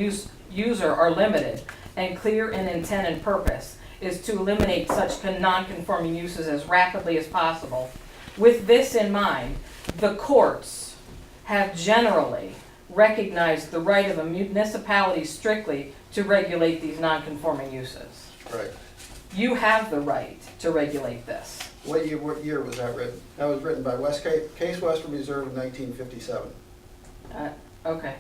user are limited, and clear in intent and purpose is to eliminate such non-conforming uses as rapidly as possible. With this in mind, the courts have generally recognized the right of a municipality strictly to regulate these non-conforming uses. Right. You have the right to regulate this. What year was that written? That was written by Case Western Reserve in 1957. Okay,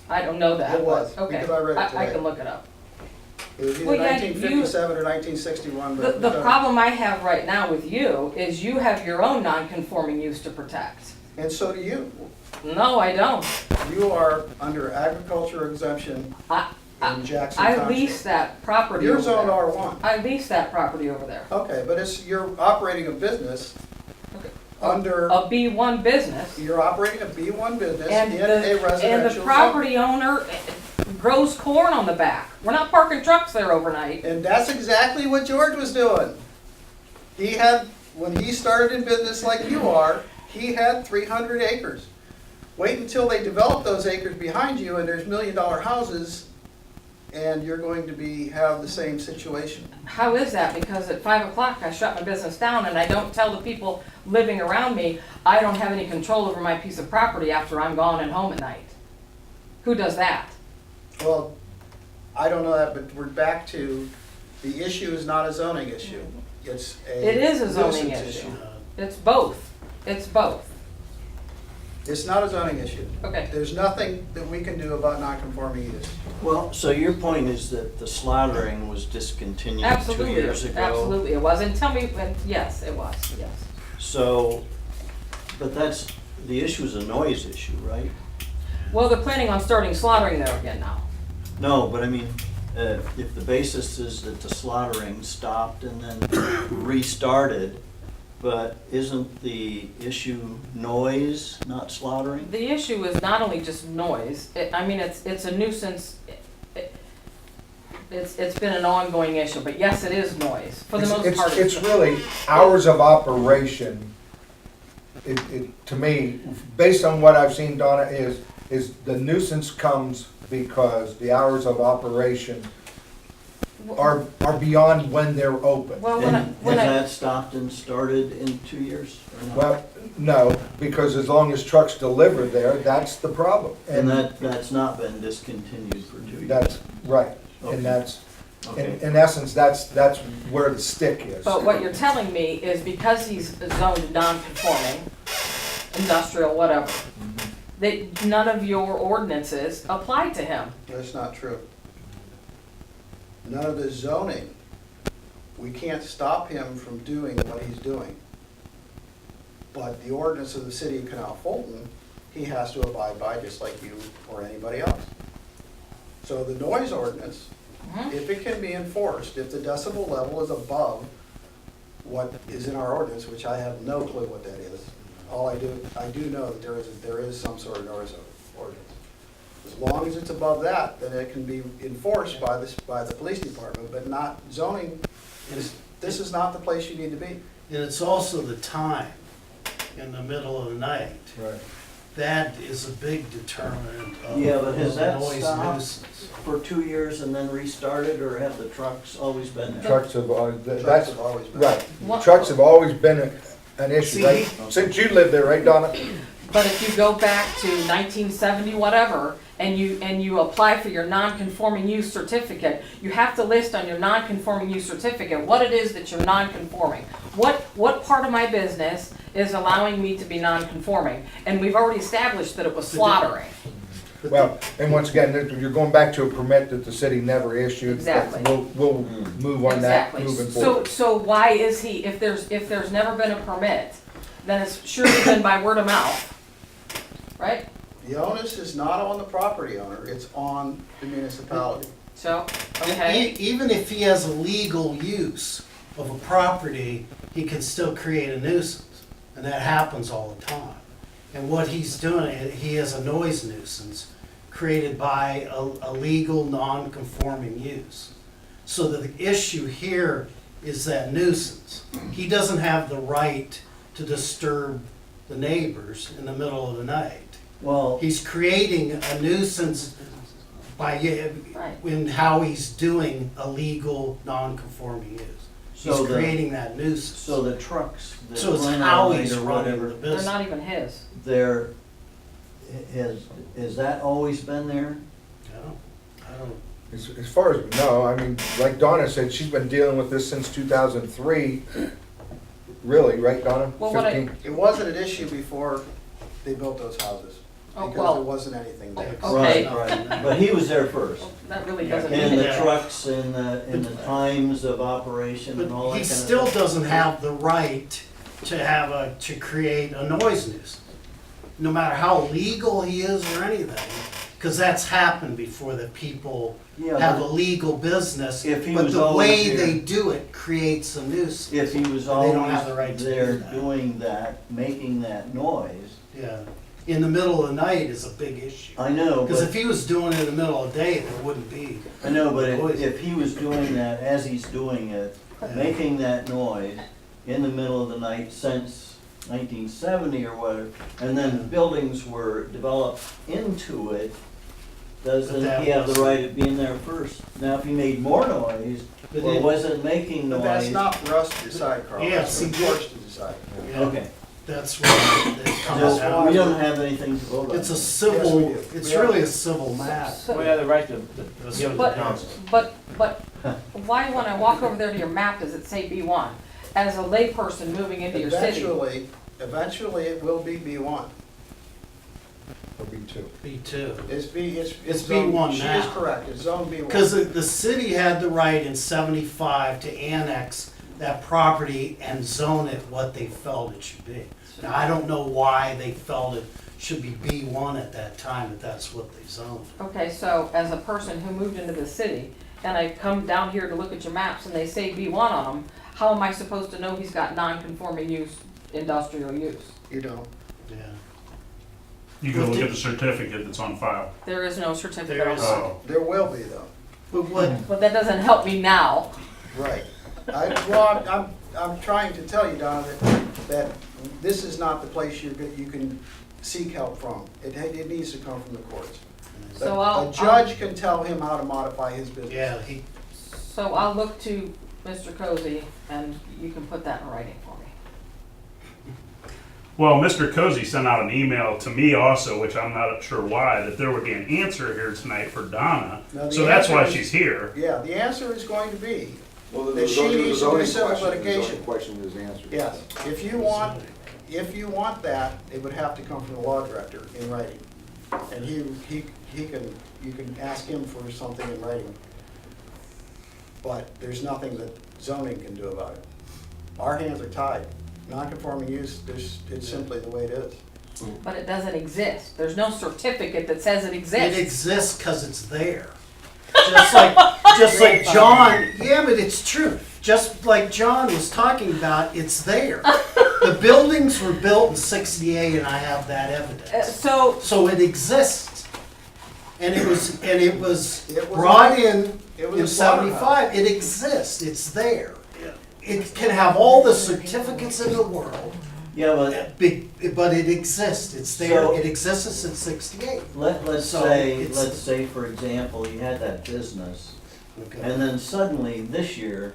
I don't know that. It was, Okay, because I read it I today. can look it up. It was either Well, yeah, 1957 or 1961. but The problem I have right now with you is you have your own non-conforming use to protect. And so do you. No, I don't. You are under agriculture exemption in Jackson I Township. lease that property You're over zoned there. R1. I lease that property over there. Okay, but you're operating a business under, A B1 business. you're operating a B1 business And in a the, residential and the zone. property owner grows corn on the back. We're not parking trucks there overnight. And that's exactly what George was doing. He had, when he started in business like you are, he had 300 acres. Wait until they develop those acres behind you and there's $1 million houses and you're going to have the same situation. How is that? Because at 5 o'clock, I shut my business down and I don't tell the people living around me, I don't have any control over my piece of property after I'm gone and home at night. Who does that? Well, I don't know that, but we're back to, the issue is not a zoning issue. It's a It is a zoning nuisance issue. It's both. It's both. It's not a zoning issue. Okay. There's nothing that we can do about non-conforming use. Well, so your point is that the slaughtering was discontinued 2 Absolutely. years ago? Absolutely, it was. And tell me when, yes, it was, yes. So, but the issue is a noise issue, right? Well, they're planning on starting slaughtering there again now. No, but I mean, if the basis is that the slaughtering stopped and then restarted, but isn't the issue noise, not slaughtering? The issue is not only just noise, I mean, it's a nuisance. It's been an ongoing issue, but yes, it is noise, for the most part. It's really hours of operation. To me, based on what I've seen, Donna, is the nuisance comes because the hours of operation are beyond when they're open. Well, And has that stopped and started in 2 years? or not? Well, no, because as long as trucks deliver there, that's the problem. And that's not been discontinued for 2 years? That's right, Okay. and that's, Okay. in essence, that's where the stick is. But what you're telling me is because he's zoned non-conforming, industrial, whatever, that none of your ordinances apply to him. That's not true. None of the zoning, we can't stop him from doing what he's doing. But the ordinance of the city of Canal Fulton, he has to abide by just like you or anybody else. So the noise ordinance, if it can be enforced, if the decibel level is above what is in our ordinance, which I have no clue what that is. I do know that there is some sort of noise ordinance. As long as it's above that, then it can be enforced by the police department, but not zoning. This is not the place you need to be. And it's also the time in the middle of the night. Right. That is a big determinant of Yeah, but has that noise stopped nuisance. for 2 years and then restarted, or have the trucks always been there? Trucks have always, Trucks have always been. right. What- Trucks have always been an issue, See, right? Since you lived there, right, Donna? But if you go back to 1970, whatever, and you apply for your non-conforming use certificate, you have to list on your non-conforming use certificate what it is that you're non-conforming. What part of my business is allowing me to be non-conforming? And we've already established that it was slaughtering. Well, and once again, you're going back to a permit that the city never issued. but Exactly. We'll move on that Exactly. moving forward. So why is he, if there's never been a permit, then it's surely been by word of mouth, right? The onus is not on the property owner, it's on the municipality. So, okay. Even if he has a legal use of a property, he can still create a nuisance. And that happens all the time. And what he's doing, he has a noise nuisance created by a legal non-conforming use. So the issue here is that nuisance. He doesn't have the right to disturb the neighbors in the middle of the night. Well, He's creating a nuisance by, Right. in how he's doing a legal non-conforming use. He's so creating that nuisance. so the trucks that So it's run how all night he's or running whatever, the They're business. not even his. they're, has that always been there? I don't, As far as we know, I mean, like Donna said, she's been dealing with this since 2003. Really, right, Donna? Well, what I- 15? It wasn't an issue before they built those houses, Oh, because well. there wasn't anything there. Okay. Right, but he was there first. That really doesn't And mean the that. trucks and the times of operation and all that but kind he of still stuff. doesn't have the right to create a noise nuisance. No matter how legal he is or anything, because that's happened before, that people Yeah, have a but legal business, if he but was the always way here- they do it creates a nuisance. if he was They don't have the always right to there do that. doing that, making that noise, Yeah, in the middle of the night is a big issue. I know, Because but, if he was doing it in the middle of the day, there wouldn't be. I know, but noise. if he was doing that as he's doing it, Yeah. making that noise in the middle of the night since 1970 or whatever, and then buildings were developed into it, But doesn't that he have the was- right of being there first? Now, if he made more noise, But or it- wasn't making But noise. that's not for us to decide, Carl, Yeah, that's for see, the courts to decide. Yeah, Okay, that's where it comes so down. we don't have anything to vote on. It's a Yes, civil, we do. it's We really a civil matter. We have the right to give it to But, council. but why when I walk over there to your map, does it say B1? As a layperson moving into your city? Eventually, it will be B1. Or B2. B2. It's B1 zone- She is now. correct, it's zone B1. Because the city had the right in 75 to annex that property and zone it what they felt it should be. Now, I don't know why they felt it should be B1 at that time, if that's what they zoned. Okay, so as a person who moved into the city, and I come down here to look at your maps and they say B1 on them, how am I supposed to know he's got non-conforming use, industrial use? You don't. Yeah. You go look at the certificate that's on file. There is no certificate There on is. it. Oh. There will be though. But what, But that doesn't help me now. Right. I'm trying to tell you, Donna, that this is not the place you can seek help from. It needs to come from the courts. So A judge can tell him how to modify his business. yeah, So I'll look to Mr. Cozy and you can put that in writing for me. Well, Mr. Cozy sent out an email to me also, which I'm not sure why, that there would be an answer here tonight for Donna. Now, the So that's why answer is- she's here. Yeah, the answer is going to be, Well, that she needs to do civil The litigation. zoning question is answered. Yes, if you want that, it would have to come from the law director in writing. And you can ask him for something in writing. But there's nothing that zoning can do about it. Our hands are tied. Non-conforming use, it's simply the way it is. But it doesn't exist. There's no certificate that says it exists. it exists because it's there. Just like John, yeah, but it's true. Just like John was talking about, it's there. The buildings were built in '68 and I have that evidence. So it exists. And it was brought in '75. It exists, it's there. It can have all the certificates in the world. Yeah, But it exists, it's there, So- it existed since '68. let's So say, it's- for example, you had that business, Okay. and then suddenly this year,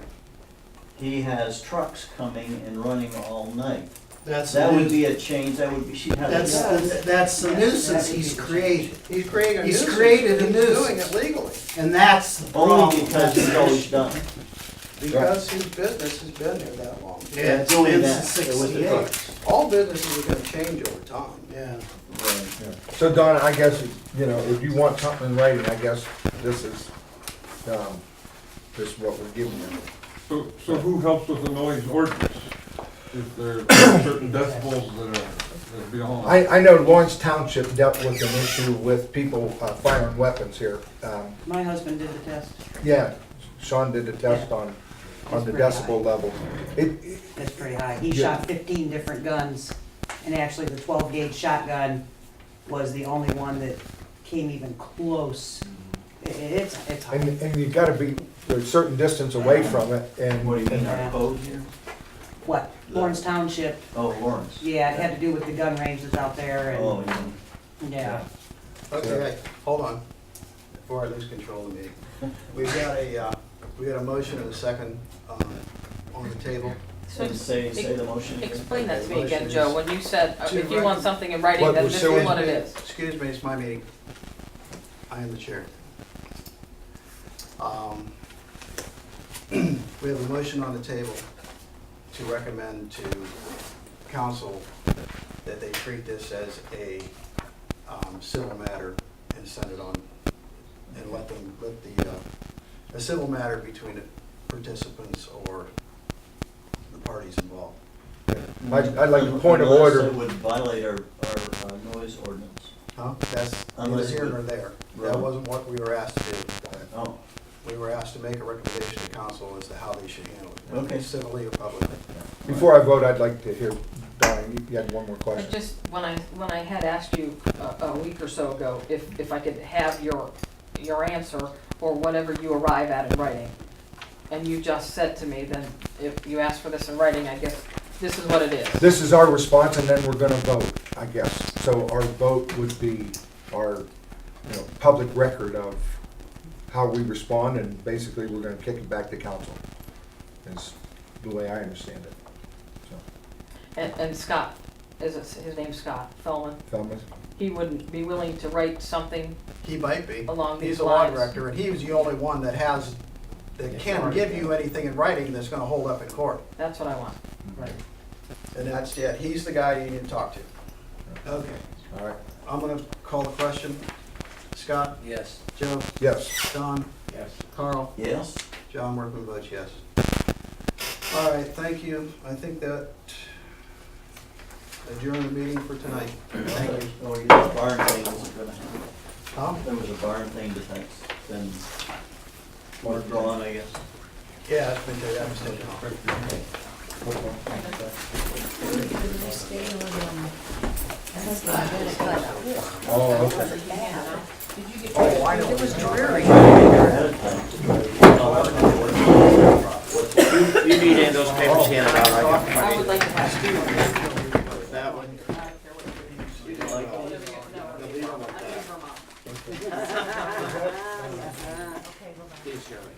he has trucks coming and running all night. That would be a change, that would be, she'd have. That's the nuisance he's created. He's creating a nuisance. He's created a He's nuisance. doing it legally. And that's the problem. Only because it's always done. Because his business has been there that long. Yeah, it's been since '68. All businesses are gonna change over time. Yeah. So Donna, I guess, if you want something in writing, I guess this is what we're giving you. So who helps with the noise ordinance? If there are certain decibels that are beyond? I know Lawrence Township dealt with an issue with people firing weapons here. My husband did the test. Yeah, Sean did the test on the pretty decibel level. It's pretty high. He Yeah. shot 15 different guns, and actually the 12 gauge shotgun was the only one that came even close. It's high. And you gotta be a certain distance away from it, and. What do you mean, our Yeah. code here? What? Lawrence Township. Oh, Lawrence. Yeah, it had to do with the gun ranges out there Oh, and, yeah. yeah. Okay, hold on, before I lose control of the meeting. We've got a motion and a second, on the table. So And say the motion again. Explain that to me The again, motion Joe, is when you said, to if you want something in writing, What then was this so is what it is. Excuse me, it's my meeting. I am the chair. We have a motion on the table to recommend to council that they treat this as a civil matter and send it on, and let a civil matter between the participants or the parties involved. I'd like a point of order. Unless it would violate our noise ordinance. Huh? That's neither Unless here we- nor there. That Right. wasn't what we were asked to do. Oh, We were asked to make a recommendation to council as to how they should handle it, Okay. civilly or publicly. Before I vote, I'd like to hear, Donna, you had one more I question. just, when I had asked you a week or so ago, if I could have your answer or whatever you arrive at in writing, and you just said to me, then if you ask for this in writing, I guess this is what it is. This is our response, and then we're gonna vote, I guess. So our vote would be our, public record of how we respond, and basically, we're gonna kick it back to council, is the way I understand it. So, And Scott, his name's Scott Fellman, Felmus? he wouldn't be willing to write something He might be. along He's these the law lines? director, and he was the only one that can give you anything in writing that's gonna hold up in court. That's what I want. Right. And that's it. He's the guy you need to talk to. Okay. All right. I'm gonna call the question. Scott? Yes. Joe? Yes. Don? Yes. Carl? yes? John Workman votes yes. All right, thank you. I think that adjourn the meeting for tonight. Oh, the barn thing isn't gonna happen. Huh? There was a barn thing that's been withdrawn, I guess. Yeah, it's been taken, I'm taken off. Oh, okay. Oh, I know. It was dreary. You need any of those papers handed out, I got I would like to have. that one. Okay, Please, Shirley.